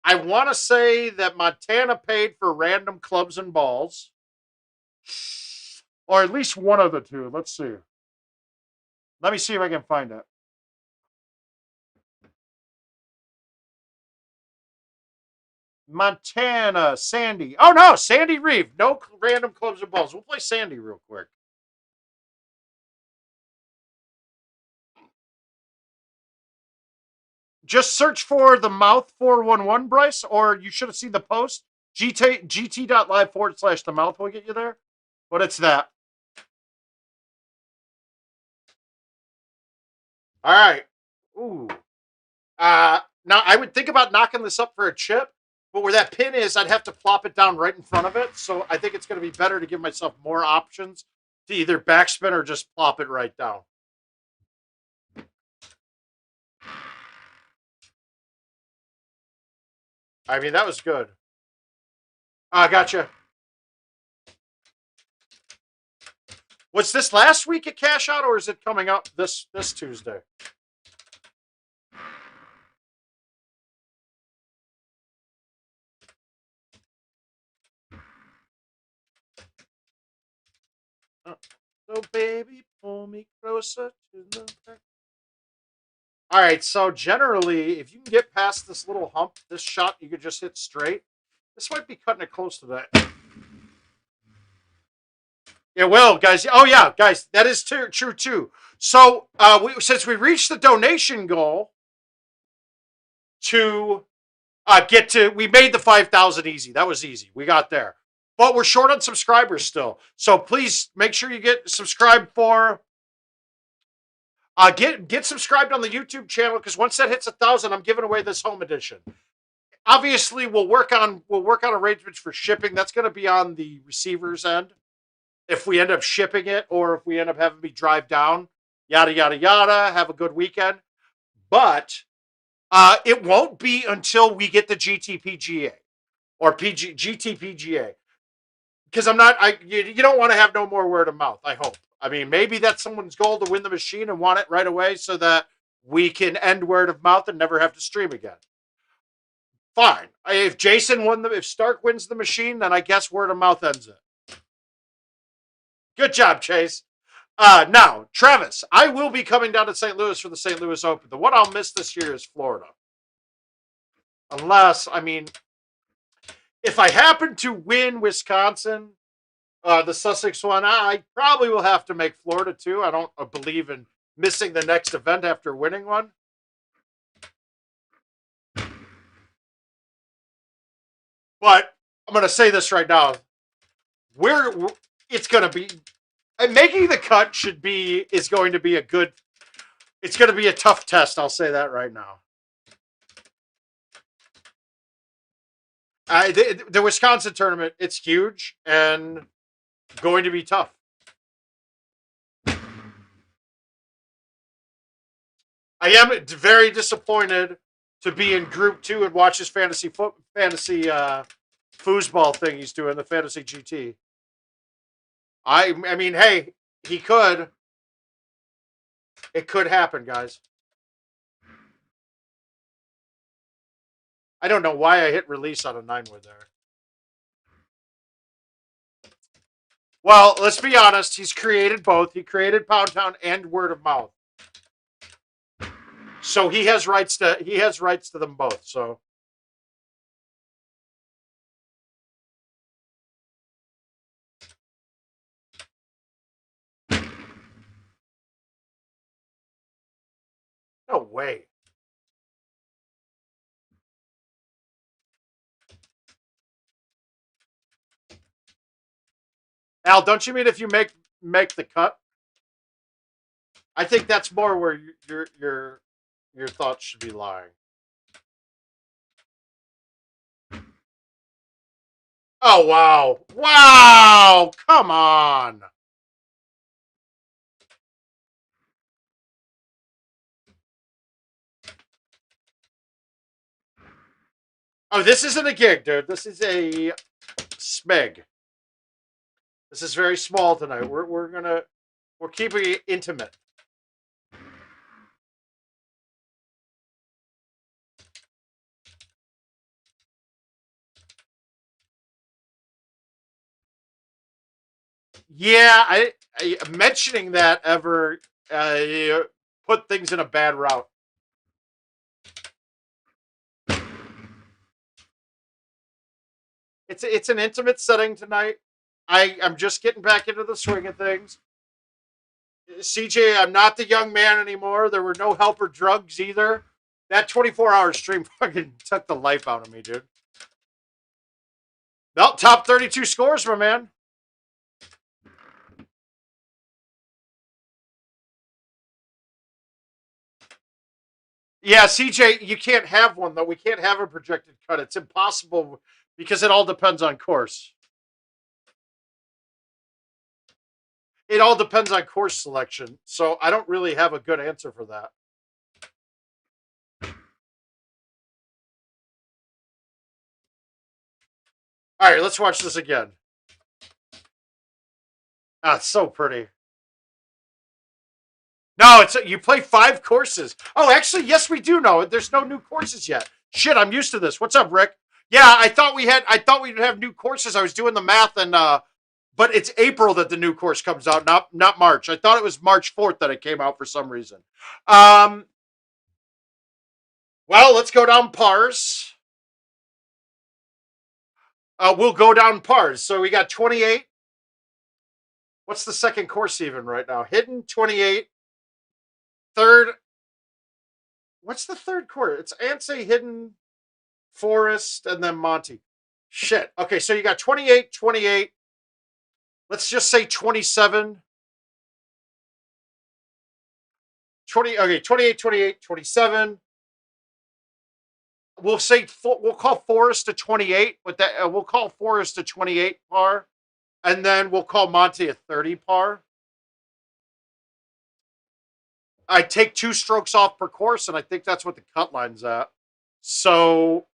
I want to say that Montana paid for random clubs and balls, or at least one of the two. Let's see. Let me see if I can find it. Montana, Sandy. Oh no, Sandy Reeve. No random clubs and balls. We'll play Sandy real quick. Just search for the mouth 411, Bryce, or you should have seen the post. gt.live / the mouth will get you there. But it's that. All right. Ooh. Now I would think about knocking this up for a chip, but where that pin is, I'd have to plop it down right in front of it. So I think it's going to be better to give myself more options to either backspin or just plop it right down. I mean, that was good. Gotcha. Was this last week at Cash Out, or is it coming up this Tuesday? So, baby, pull me closer to the back. All right, so generally, if you can get past this little hump, this shot, you could just hit straight. This might be cutting it close to that. It will, guys. Oh, yeah, guys, that is true, too. So, since we reached the donation goal to we made the 5,000 easy. That was easy. We got there. But we're short on subscribers still. So please make sure you get subscribed for. Get subscribed on the YouTube channel because once that hits 1,000, I'm giving away this home edition. Obviously, we'll work on arrangements for shipping. That's going to be on the receiver's end. If we end up shipping it, or if we end up having me drive down, yada yada yada. Have a good weekend. But it won't be until we get the GTPGA or GTPGA. Because you don't want to have no more word of mouth, I hope. I mean, maybe that's someone's goal to win the machine and want it right away so that we can end word of mouth and never have to stream again. Fine. If if Stark wins the machine, then I guess word of mouth ends it. Good job, Chase. Now, Travis, I will be coming down to St. Louis for the St. Louis Open. The one I'll miss this year is Florida. Unless, I mean, if I happen to win Wisconsin, the Sussex one, I probably will have to make Florida too. I don't believe in missing the next event after winning one. But I'm going to say this right now. It's going to be, making the cut is going to be it's going to be a tough test. I'll say that right now. The Wisconsin tournament, it's huge and going to be tough. I am very disappointed to be in Group 2 and watch his fantasy foosball thing he's doing, the Fantasy GT. I mean, hey, he could. It could happen, guys. I don't know why I hit release on a 9-wood there. Well, let's be honest. He's created both. He created Pound Town and Word of Mouth. So he has rights to them both. So no way. Al, don't you mean if you make the cut? I think that's more where your thoughts should be lying. Oh wow. Wow! Come on. Oh, this isn't a gig, dude. This is a smeg. This is very small tonight. We're keeping it intimate. Yeah, I mentioning that ever put things in a bad route. It's an intimate setting tonight. I'm just getting back into the swing of things. CJ, I'm not the young man anymore. There were no help or drugs either. That 24-hour stream fucking took the life out of me, dude. No, top 32 scores, my man. Yeah, CJ, you can't have one, though. We can't have a projected cut. It's impossible because it all depends on course. It all depends on course selection. So I don't really have a good answer for that. All right, let's watch this again. Ah, it's so pretty. No, it's you play 5 courses. Oh, actually, yes, we do know. There's no new courses yet. Shit, I'm used to this. What's up, Rick? Yeah, I thought we'd have new courses. I was doing the math and but it's April that the new course comes out, not March. I thought it was March 4th that it came out for some reason. Well, let's go down pars. We'll go down pars. So we got 28. What's the second course even right now? Hidden 28. Third. What's the third course? It's Ansay, Hidden, Forest, and then Monty. Shit. Okay, so you got 28, 28. Let's just say 27. 20. Okay, 28, 28, 27. We'll call Forest a 28. With that, we'll call Forest a 28 par, and then we'll call Monty a 30 par. I take 2 strokes off per course, and I think that's what the cut line's at. So,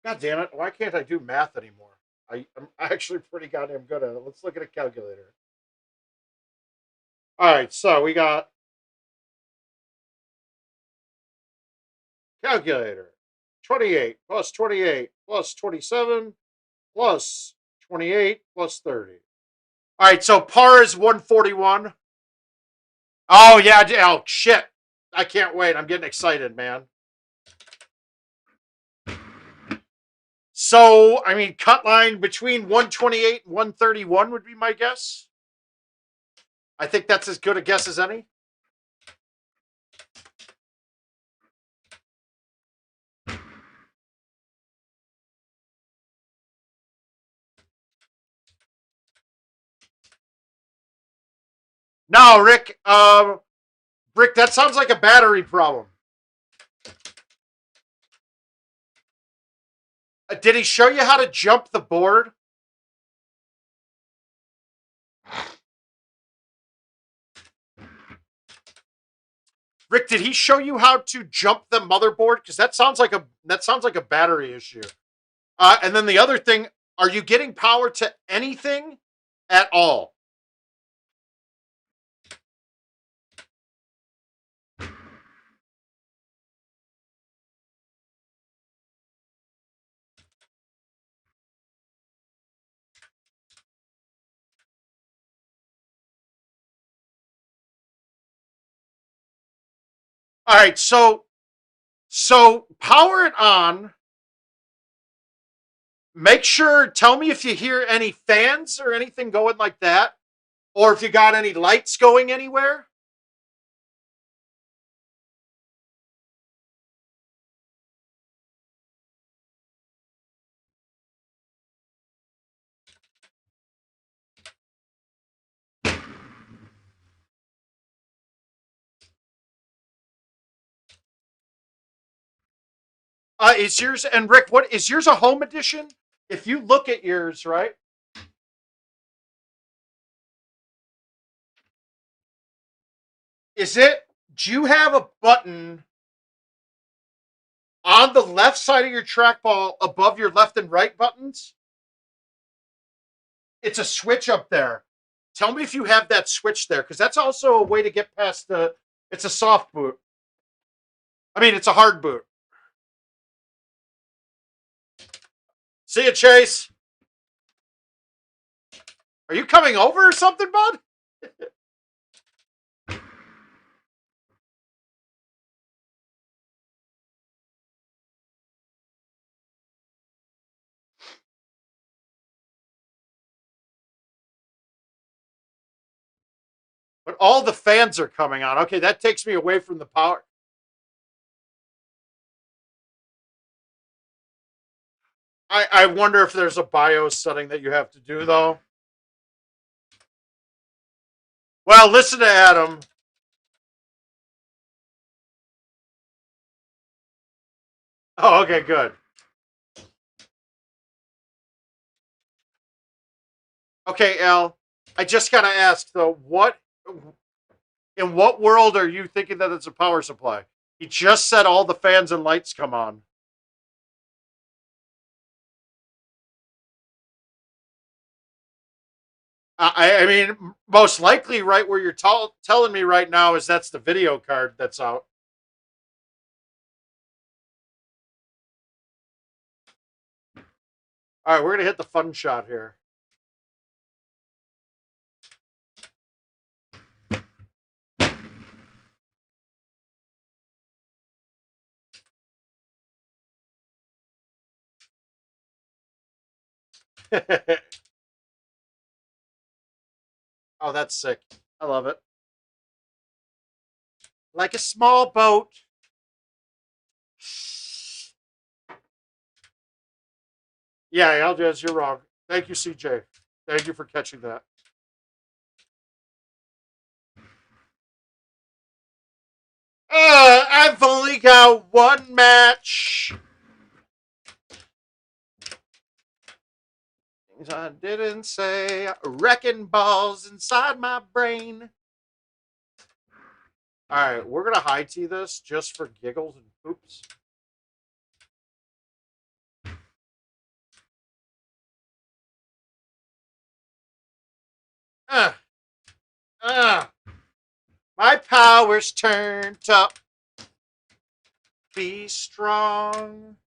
God damn it, why can't I do math anymore? I'm actually pretty goddamn good at it. Let's look at a calculator. All right, so we got calculator 28 plus 28 plus 27 plus 28 plus 30. All right, so par is 141. Oh, yeah. Oh, shit. I can't wait. I'm getting excited, man. So, I mean, cut line between 128 and 131 would be my guess. I think that's as good a guess as any. No, Rick. Rick, that sounds like a battery problem. Did he show you how to jump the board? Rick, did he show you how to jump the motherboard? Because that sounds like a battery issue. And then the other thing, are you getting power to anything at all? All right, so power it on. Make sure, tell me if you hear any fans or anything going like that, or if you got any lights going anywhere. Is yours, and Rick, what is yours, a home edition? If you look at yours, right? Is it, do you have a button on the left side of your trackball above your left and right buttons? It's a switch up there. Tell me if you have that switch there, because that's also a way to get past the, it's a soft boot. I mean, it's a hard boot. See you, Chase. Are you coming over or something, bud? But all the fans are coming on. Okay, that takes me away from the power. I wonder if there's a BIOS setting that you have to do, though. Well, listen to Adam. Oh, okay, good. Okay, Al, I just got to ask, though, in what world are you thinking that it's a power supply? He just said all the fans and lights come on. I mean, most likely, right where you're telling me right now is that's the video card that's out. All right, we're going to hit the fun shot here. Oh, that's sick. I love it. Like a small boat. Yeah, Aldez, you're wrong. Thank you, CJ. Thank you for catching that. I've only got one match. Things I didn't say. Wrecking balls inside my brain. All right, we're going to high tea this just for giggles and poops. My power's turned up. Be strong.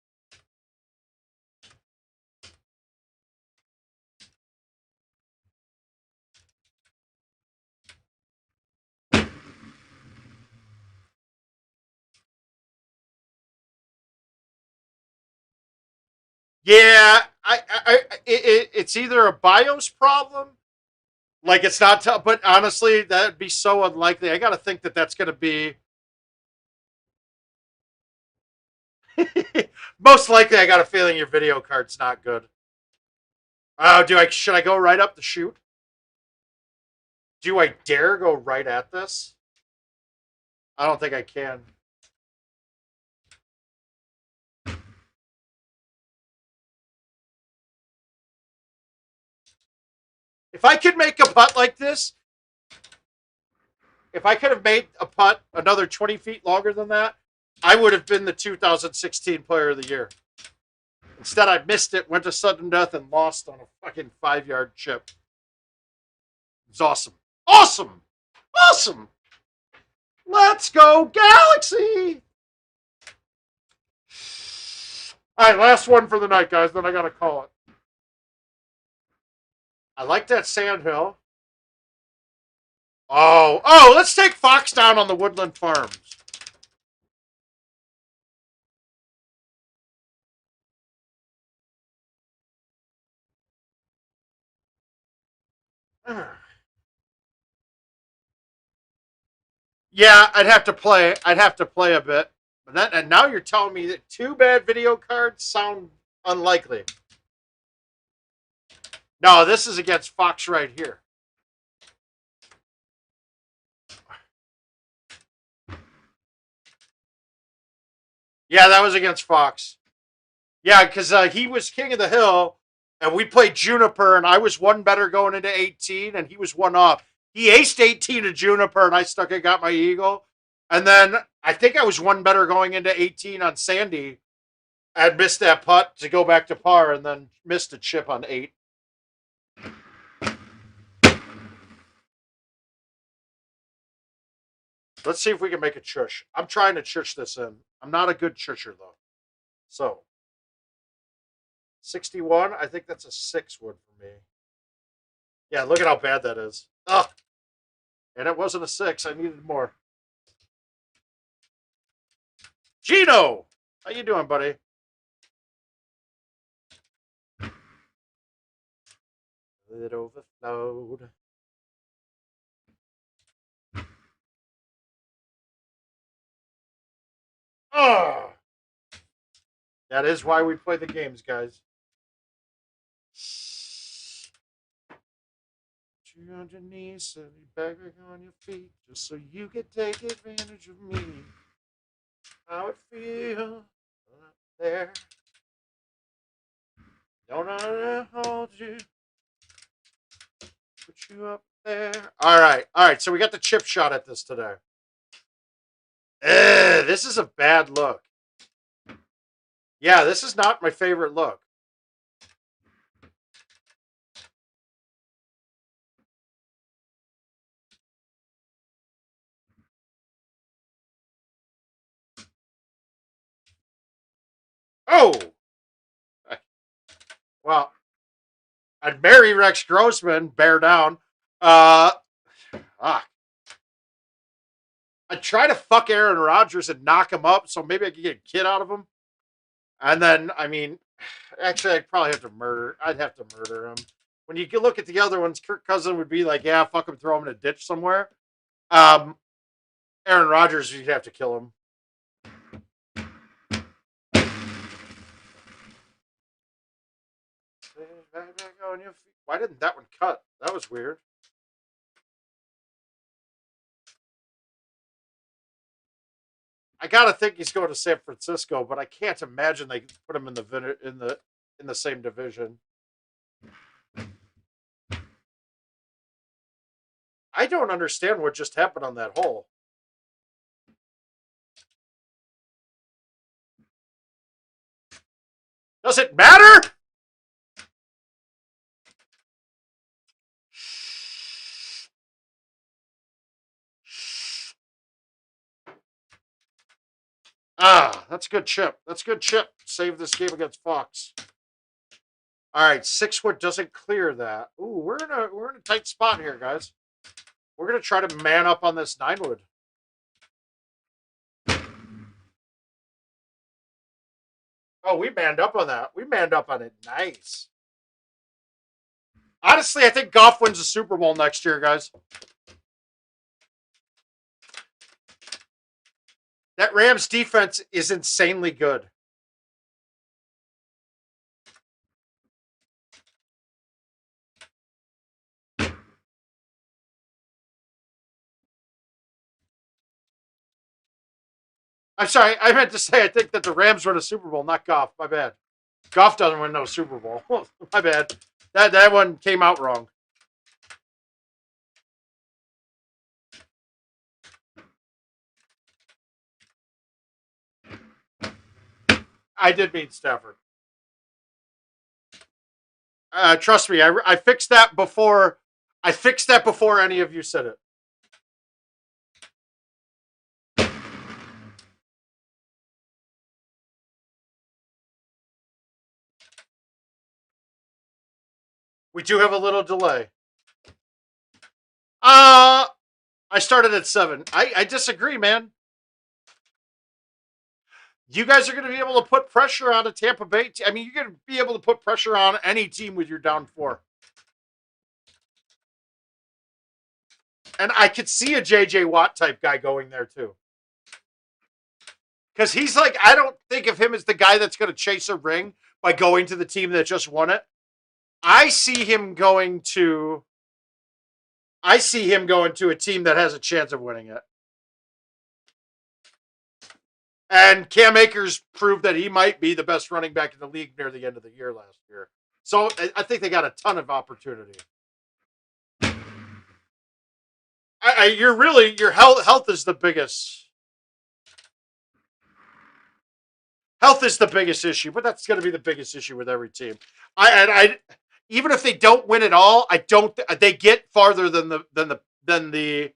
Yeah, it's either a BIOS problem, like it's not, but honestly, that'd be so unlikely. I got to think that that's going to be most likely. I got a feeling your video card's not good. Oh, should I go right up the chute? Do I dare go right at this? I don't think I can. If I could make a putt like this, if I could have made a putt another 20 feet longer than that, I would have been the 2016 Player of the Year. Instead, I missed it, went to sudden death, and lost on a fucking 5-yard chip. It was awesome. Awesome! Awesome! Let's go, Galaxy! All right, last one for the night, guys. Then I got to call it. I like that sandhill. Oh, let's take Fox down on the Woodland Farms. Yeah, I'd have to play. I'd have to play a bit. But then, and now you're telling me that 2 bad video cards sound unlikely. No, this is against Fox right here. Yeah, that was against Fox. Yeah, because he was king of the hill, and we played Juniper, and I was one better going into 18, and he was one up. He aced 18 to Juniper, and I stuck and got my eagle. And then I think I was one better going into 18 on Sandy. I had missed that putt to go back to par, and then missed a chip on 8. Let's see if we can make a chush. I'm trying to chush this in. I'm not a good chusher, though. So, 61, I think that's a 6 wood for me. Yeah, look at how bad that is. Ugh. And it wasn't a 6. I needed more. Gino! How you doing, buddy? It overflowed. Oh! That is why we play the games, guys. Put you on your knees, and you back on your feet, just so you can take advantage of me. How it feels up there. Don't know how to hold you. Put you up there. All right. So we got the chip shot at this today. This is a bad look. Yeah, this is not my favorite look. Oh! Well, I'd marry Rex Grossman, bear down. I'd try to fuck Aaron Rodgers and knock him up, so maybe I could get a kid out of him. And then, I mean, actually, I'd probably have to murder. I'd have to murder him. When you look at the other ones, Kirk Cousins would be like, yeah, fuck him, throw him in a ditch somewhere. Aaron Rodgers, you'd have to kill him. Why didn't that one cut? That was weird. I gotta think he's going to San Francisco, but I can't imagine they put him in the same division. I don't understand what just happened on that hole. Does it matter? That's a good chip. That's a good chip. Save this game against Fox. All right, 6 wood doesn't clear that. Ooh, we're in a tight spot here, guys. We're gonna try to man up on this 9 wood. Oh, we manned up on that. We manned up on it. Nice. Honestly, I think Goff wins the Super Bowl next year, guys. That Rams defense is insanely good. I'm sorry, I meant to say I think that the Rams win a Super Bowl, not Goff. My bad. Goff doesn't win no Super Bowl. My bad. That one came out wrong. I did mean Stafford. Trust me, I fixed that before. I fixed that before any of you said it. We do have a little delay. I started at 7. I disagree, man. You guys are going to be able to put pressure on a Tampa Bay. I mean, you're going to be able to put pressure on any team with your down 4. And I could see a J.J. Watt type guy going there too. Because he's like, I don't think of him as the guy that's going to chase a ring by going to the team that just won it. I see him going to a team that has a chance of winning it. And Cam Akers proved that he might be the best running back in the league near the end of the year last year. So I think they got a ton of opportunity. Your health is the biggest. Health is the biggest issue, but that's going to be the biggest issue with every team. Even if they don't win it all, they get farther than the.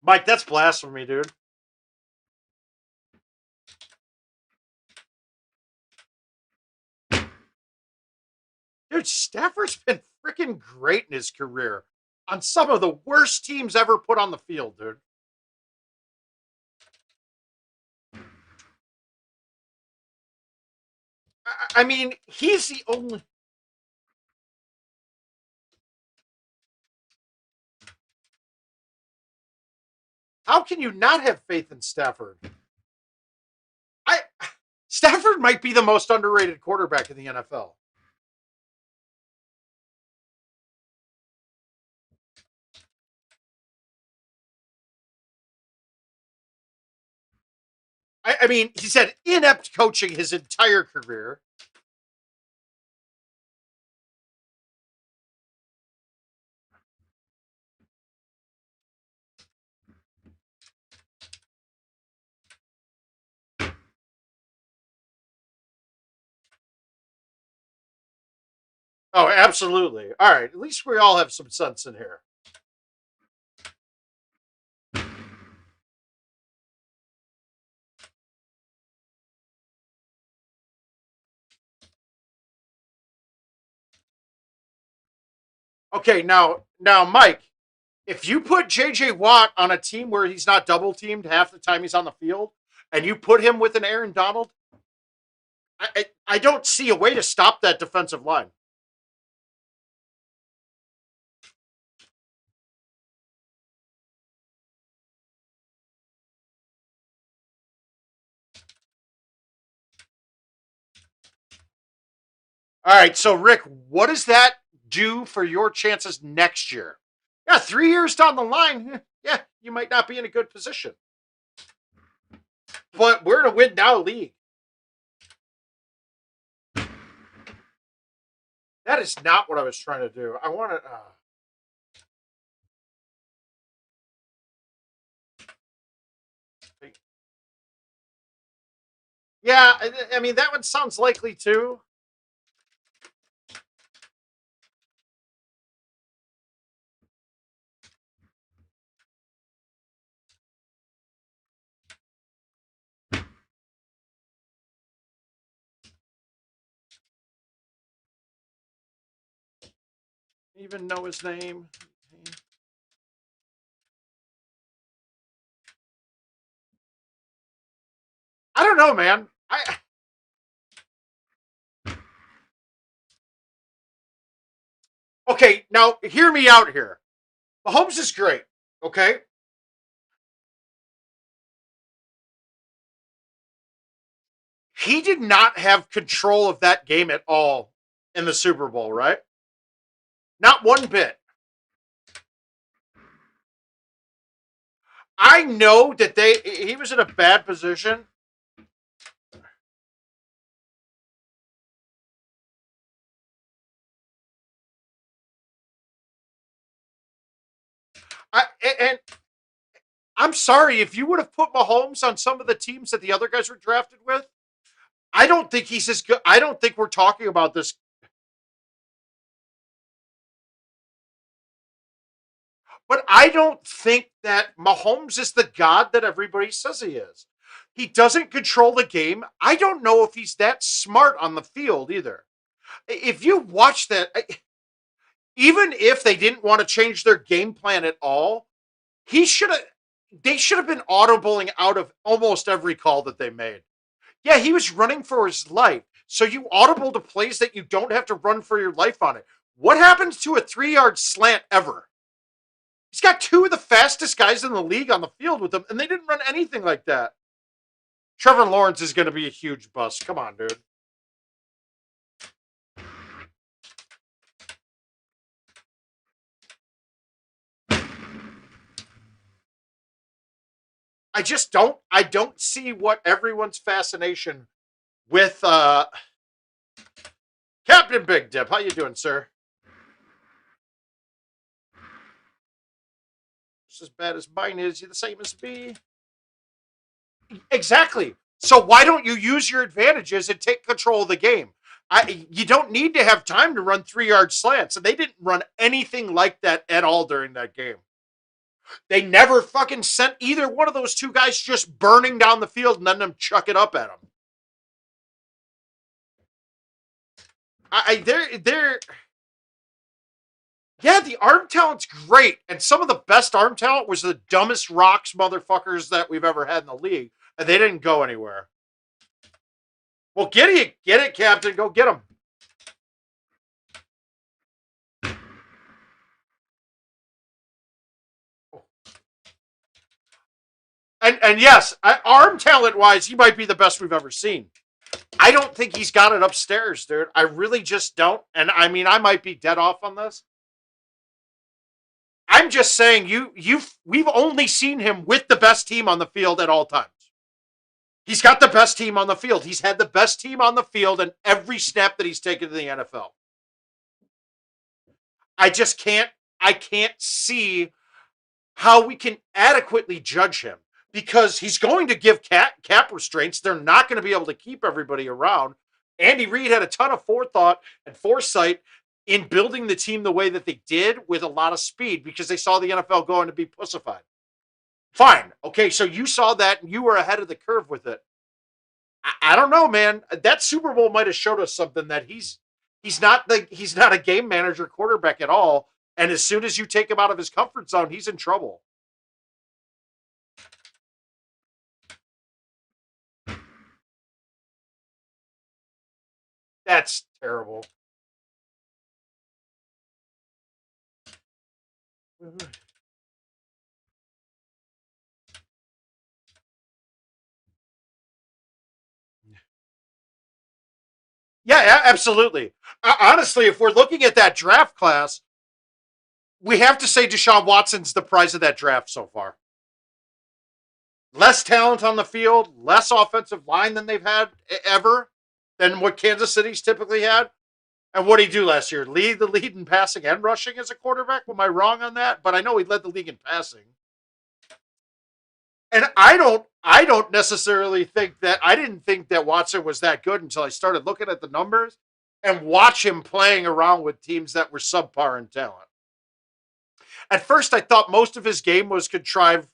Mike, that's blasphemy, dude. Dude, Stafford's been freaking great in his career on some of the worst teams ever put on the field, dude. I mean, he's the only. How can you not have faith in Stafford? Stafford might be the most underrated quarterback in the NFL. I mean, he's had inept coaching his entire career. Oh, absolutely. All right. At least we all have some sense in here. Okay, now, Mike, if you put J.J. Watt on a team where he's not double teamed half the time he's on the field, and you put him with an Aaron Donald, I don't see a way to stop that defensive line. All right, so Rick, what does that do for your chances next year? Yeah, 3 years down the line, yeah, you might not be in a good position. But we're in a win now league. That is not what I was trying to do. I want to. Yeah, I mean, that one sounds likely too. Even know his name. I don't know, man. Okay, now hear me out here. Mahomes is great, okay? He did not have control of that game at all in the Super Bowl, right? Not one bit. I know that he was in a bad position. And I'm sorry, if you would have put Mahomes on some of the teams that the other guys were drafted with, I don't think he's as good. I don't think we're talking about this. But I don't think that Mahomes is the god that everybody says he is. He doesn't control the game. I don't know if he's that smart on the field either. If you watch that, even if they didn't want to change their game plan at all, they should have been audibling out of almost every call that they made. Yeah, he was running for his life. So you audible to plays that you don't have to run for your life on it. What happens to a 3-yard slant ever? He's got two of the fastest guys in the league on the field with him, and they didn't run anything like that. Trevor Lawrence is going to be a huge bust. Come on, dude. I don't see what everyone's fascination with Captain Big Dip. How you doing, sir? Just as bad as mine is. You're the same as me. Exactly. So why don't you use your advantages and take control of the game? You don't need to have time to run 3-yard slants, and they didn't run anything like that at all during that game. They never fucking sent either one of those two guys just burning down the field and letting them chuck it up at them. Yeah, the arm talent's great, and some of the best arm talent was the dumbest rocks motherfuckers that we've ever had in the league, and they didn't go anywhere. Well, get it, Captain. Go get them. And yes, arm talent wise, he might be the best we've ever seen. I don't think he's got it upstairs, dude. I really just don't. And I mean, I might be dead off on this. I'm just saying, we've only seen him with the best team on the field at all times. He's got the best team on the field. He's had the best team on the field in every snap that he's taken to the NFL. I can't see how we can adequately judge him, because he's going to give cap restraints. They're not going to be able to keep everybody around. Andy Reid had a ton of forethought and foresight in building the team the way that they did, with a lot of speed, because they saw the NFL going to be pussified. Fine. Okay, so you saw that and you were ahead of the curve with it. I don't know, man. That Super Bowl might have showed us something, that he's not a game manager quarterback at all. And as soon as you take him out of his comfort zone, he's in trouble. That's terrible. Yeah, absolutely. Honestly, if we're looking at that draft class, we have to say Deshaun Watson's the prize of that draft so far. Less talent on the field, less offensive line than they've had ever, than what Kansas City's typically had. And what did he do last year? Lead the lead in passing and rushing as a quarterback? Am I wrong on that? But I know he led the league in passing. And I don't necessarily think that, I didn't think that Watson was that good until I started looking at the numbers and watch him playing around with teams that were subpar in talent. At first, I thought most of his game was contrived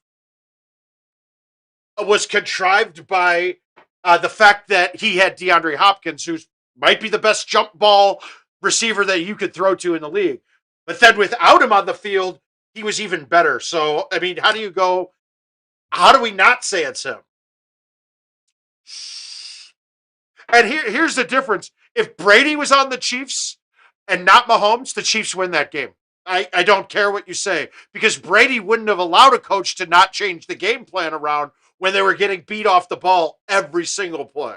by the fact that he had DeAndre Hopkins, who might be the best jump ball receiver that you could throw to in the league. But then without him on the field, he was even better. So, I mean, how do we not say it's him? And here's the difference. If Brady was on the Chiefs and not Mahomes, the Chiefs win that game. I don't care what you say, because Brady wouldn't have allowed a coach to not change the game plan around when they were getting beat off the ball every single play.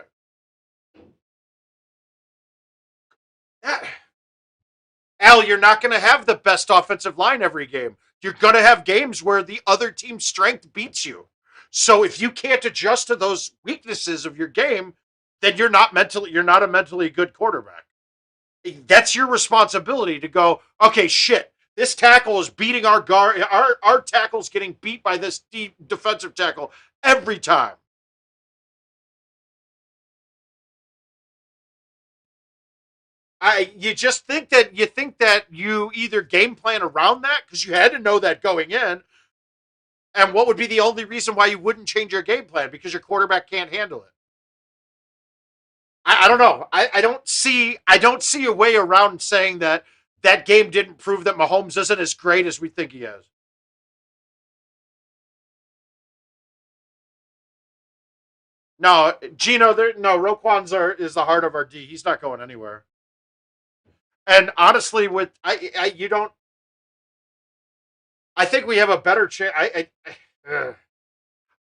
Al, you're not going to have the best offensive line every game. You're going to have games where the other team's strength beats you. So if you can't adjust to those weaknesses of your game, then you're not a mentally good quarterback. That's your responsibility to go, okay, shit, this tackle is beating our guard. Our tackle's getting beat by this defensive tackle every time. You think that you either game plan around that, because you had to know that going in. And what would be the only reason why you wouldn't change your game plan? Because your quarterback can't handle it. I don't know. I don't see a way around saying that game didn't prove that Mahomes isn't as great as we think he is. No, Gino, no, Roquan's is the heart of our D. He's not going anywhere. And honestly, with you don't. I think we have a better chance.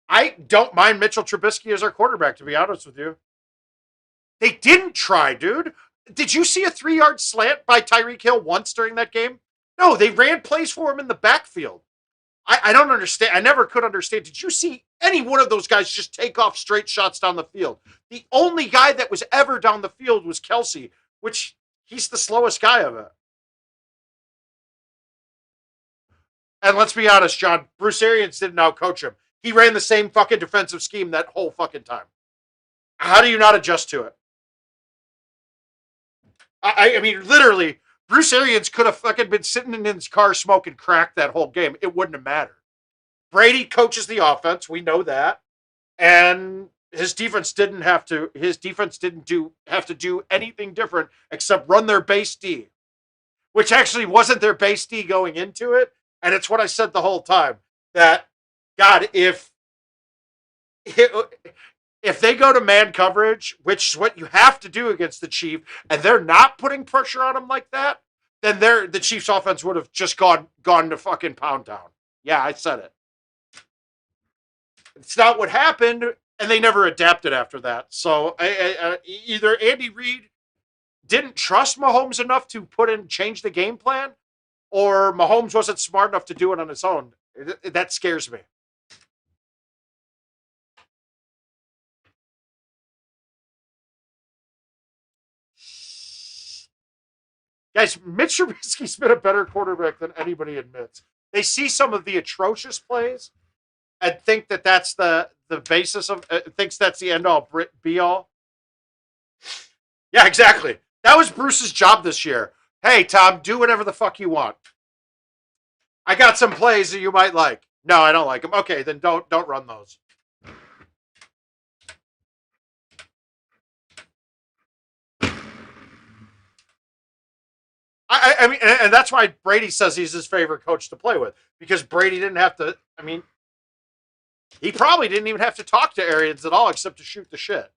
I don't mind Mitchell Trubisky as our quarterback, to be honest with you. They didn't try, dude. Did you see a 3-yard slant by Tyreek Hill once during that game? No, they ran plays for him in the backfield. I don't understand. I never could understand. Did you see any one of those guys just take off straight shots down the field? The only guy that was ever down the field was Kelsey, which he's the slowest guy of it. And let's be honest, John, Bruce Arians didn't outcoach him. He ran the same fucking defensive scheme that whole fucking time. How do you not adjust to it? I mean, literally, Bruce Arians could have fucking been sitting in his car smoking crack that whole game. It wouldn't have mattered. Brady coaches the offense. We know that. And his defense didn't have to do anything different except run their base D, which actually wasn't their base D going into it. And it's what I said the whole time, that God, if they go to man coverage, which is what you have to do against the Chief, and they're not putting pressure on them like that, then the Chiefs offense would have just gone to fucking pound town. Yeah, I said it. It's not what happened, and they never adapted after that. So either Andy Reid didn't trust Mahomes enough to change the game plan, or Mahomes wasn't smart enough to do it on his own. That scares me. Guys, Mitch Trubisky's been a better quarterback than anybody admits. They see some of the atrocious plays and think that that's the basis of, thinks that's the end all be all. Yeah, exactly. That was Bruce's job this year. Hey, Tom, do whatever the fuck you want. I got some plays that you might like. No, I don't like them. Okay, then don't run those. I mean, and that's why Brady says he's his favorite coach to play with, because Brady didn't have to. I mean, he probably didn't even have to talk to Arians at all except to shoot the shit.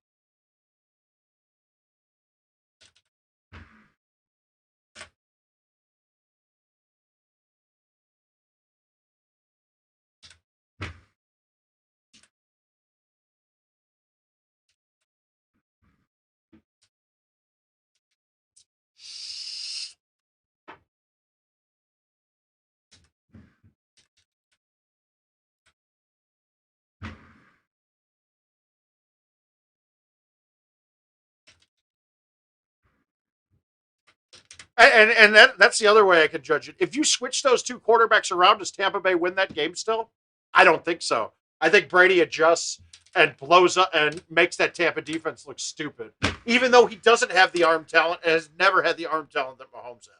And that's the other way I could judge it. If you switch those two quarterbacks around, does Tampa Bay win that game still? I don't think so. I think Brady adjusts and blows up and makes that Tampa defense look stupid, even though he doesn't have the arm talent and has never had the arm talent that Mahomes has.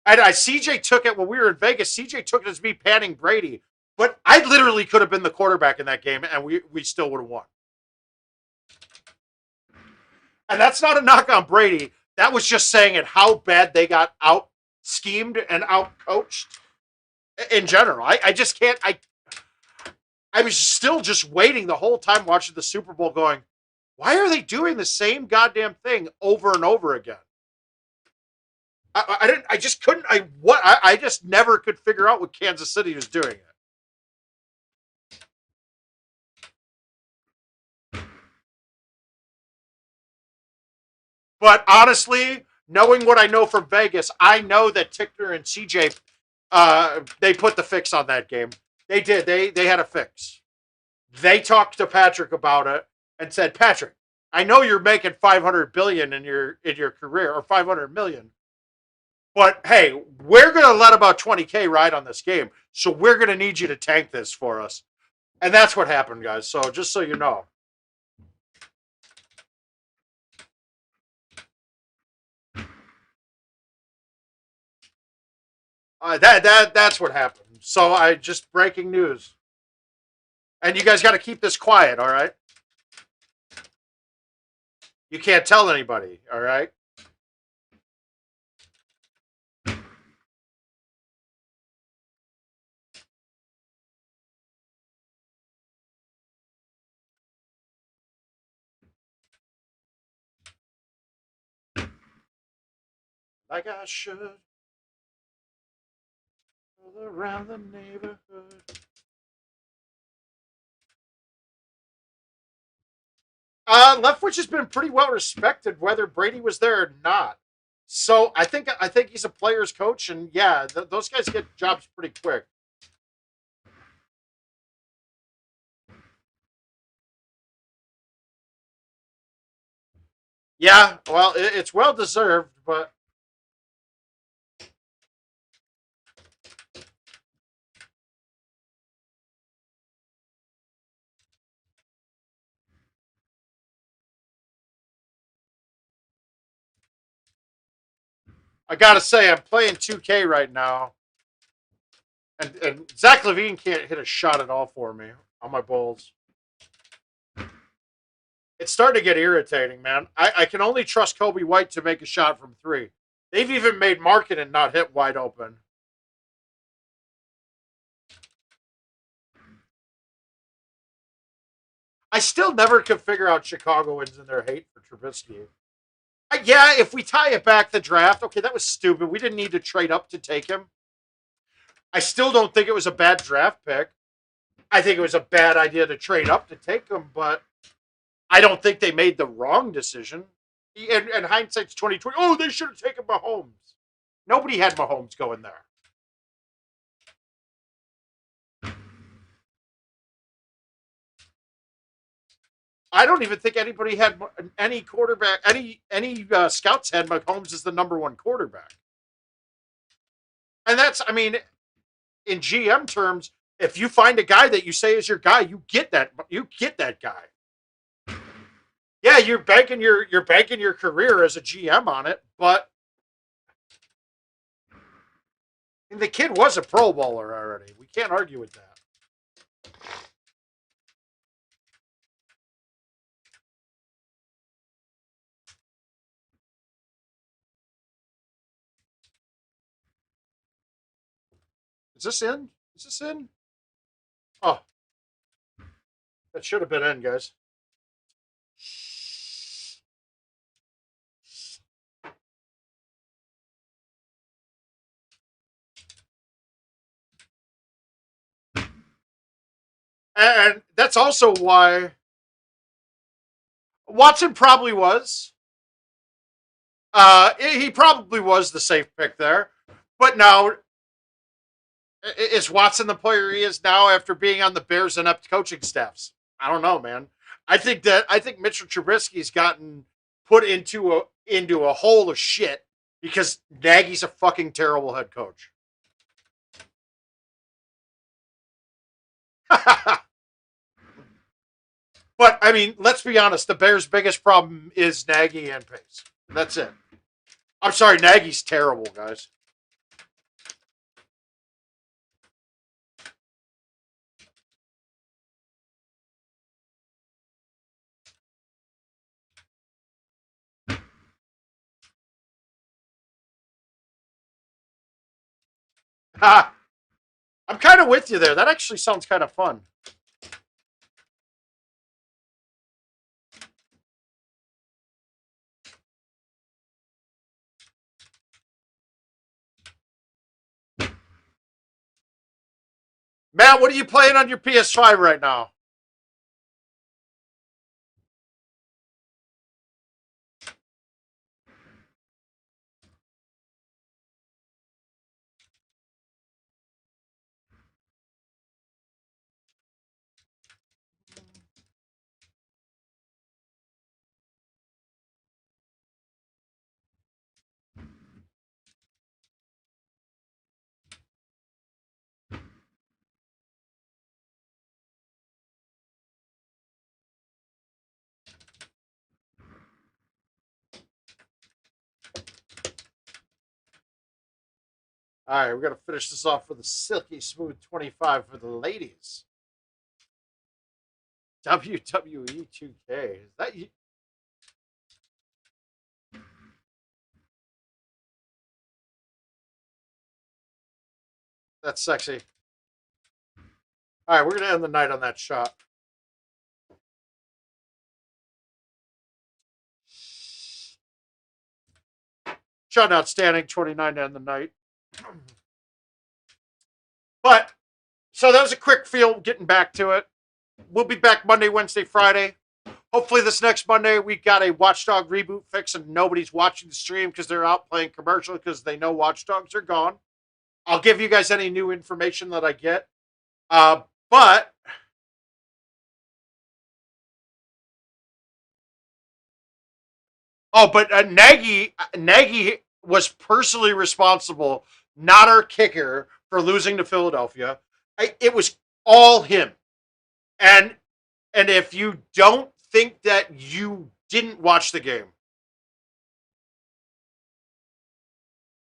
And CJ took it when we were in Vegas. CJ took it as me panning Brady, but I literally could have been the quarterback in that game, and we still would have won. And that's not a knock on Brady. That was just saying it how bad they got out schemed and out coached in general. I just can't. I was still just waiting the whole time watching the Super Bowl, going, why are they doing the same goddamn thing over and over again? I didn't. I just couldn't. I just never could figure out what Kansas City was doing it. But honestly, knowing what I know from Vegas, I know that Tickner and CJ, they put the fix on that game. They did. They had a fix. They talked to Patrick about it and said, Patrick, I know you're making $500 billion in your career, or $500 million, but hey, we're gonna let about $20K ride on this game, so we're gonna need you to tank this for us. And that's what happened, guys. So just so you know. That's what happened. So I just breaking news. And you guys got to keep this quiet, all right? You can't tell anybody, all right? like I should. All around the neighborhood. Leftwich has been pretty well respected, whether Brady was there or not. So I think he's a player's coach, and yeah, those guys get jobs pretty quick. Yeah, well, it's well deserved, but I gotta say, I'm playing 2K right now, and Zach Levine can't hit a shot at all for me on my Bulls. It's starting to get irritating, man. I can only trust Kobe White to make a shot from three. They've even made Marc and not hit wide open. I still never could figure out Chicagoans and their hate for Trubisky. Yeah, if we tie it back the draft, okay, that was stupid. We didn't need to trade up to take him. I still don't think it was a bad draft pick. I think it was a bad idea to trade up to take him, but I don't think they made the wrong decision. And hindsight's 2020. Oh, they should have taken Mahomes. Nobody had Mahomes going there. I don't even think anybody had any quarterback. Any scouts had Mahomes as the number one quarterback. And that's, I mean, in GM terms, if you find a guy that you say is your guy, you get that. You get that guy. Yeah, you're banking your career as a GM on it, but the kid was a Pro Bowler already. We can't argue with that. Is this in? Is this in? Oh, that should have been in, guys. And that's also why Watson probably was. He probably was the safe pick there. But now, is Watson the player he is now after being on the Bears' inept coaching staffs? I don't know, man. I think Mitchell Trubisky's gotten put into a hole of shit because Nagy's a fucking terrible head coach. But I mean, let's be honest. The Bears' biggest problem is Nagy and Pace. That's it. I'm sorry, Nagy's terrible, guys. I'm kind of with you there. That actually sounds kind of fun. Matt, what are you playing on your PS5 right now? All right, we're going to finish this off with a silky smooth 25 for the ladies. WWE 2K. Is that you? That's sexy. All right, we're going to end the night on that shot. John Outstanding, 29 on the night. But, so that was a quick feel getting back to it. We'll be back Monday, Wednesday, Friday. Hopefully this next Monday we got a Watchdog reboot fix and nobody's watching the stream because they're out playing commercial because they know Watchdogs are gone. I'll give you guys any new information that I get. But Nagy was personally responsible, not our kicker, for losing to Philadelphia. It was all him. And if you don't think that, you didn't watch the game.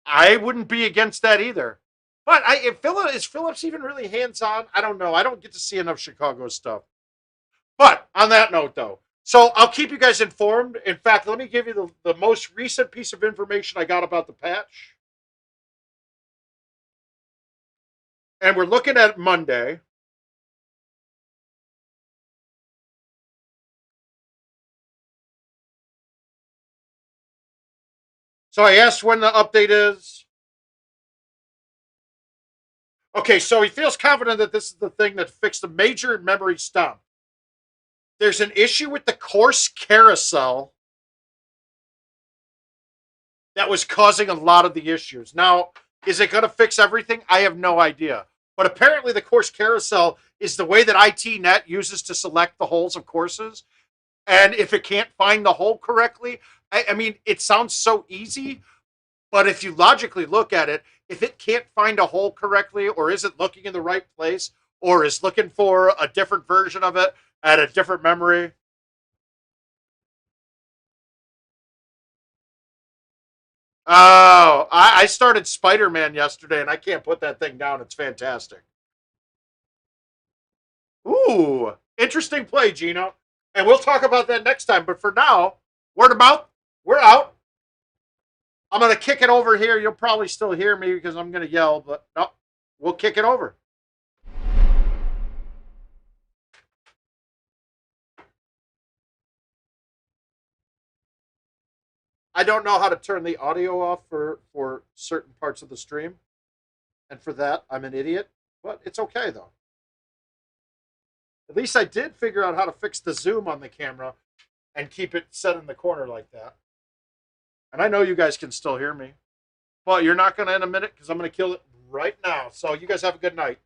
I wouldn't be against that either. But is Phillips even really hands-on? I don't know. I don't get to see enough Chicago stuff. But on that note, though, so I'll keep you guys informed. In fact, let me give you the most recent piece of information I got about the patch. And we're looking at Monday. So I asked when the update is. Okay, so he feels confident that this is the thing that fixed a major memory stump. There's an issue with the course carousel that was causing a lot of the issues. Now, is it going to fix everything? I have no idea. But apparently the course carousel is the way that ITNet uses to select the holes of courses. And if it can't find the hole correctly, I mean, it sounds so easy, but if you logically look at it, if it can't find a hole correctly or isn't looking in the right place or is looking for a different version of it at a different memory. Oh, I started Spider-Man yesterday and I can't put that thing down. It's fantastic. Ooh, interesting play, Gino. And we'll talk about that next time. But for now, word of mouth, we're out. I'm going to kick it over here. You'll probably still hear me because I'm going to yell, but no, we'll kick it over. I don't know how to turn the audio off for certain parts of the stream. And for that, I'm an idiot. But it's okay, though. At least I did figure out how to fix the zoom on the camera and keep it set in the corner like that. And I know you guys can still hear me. But you're not going to in a minute because I'm going to kill it right now. So you guys have a good night.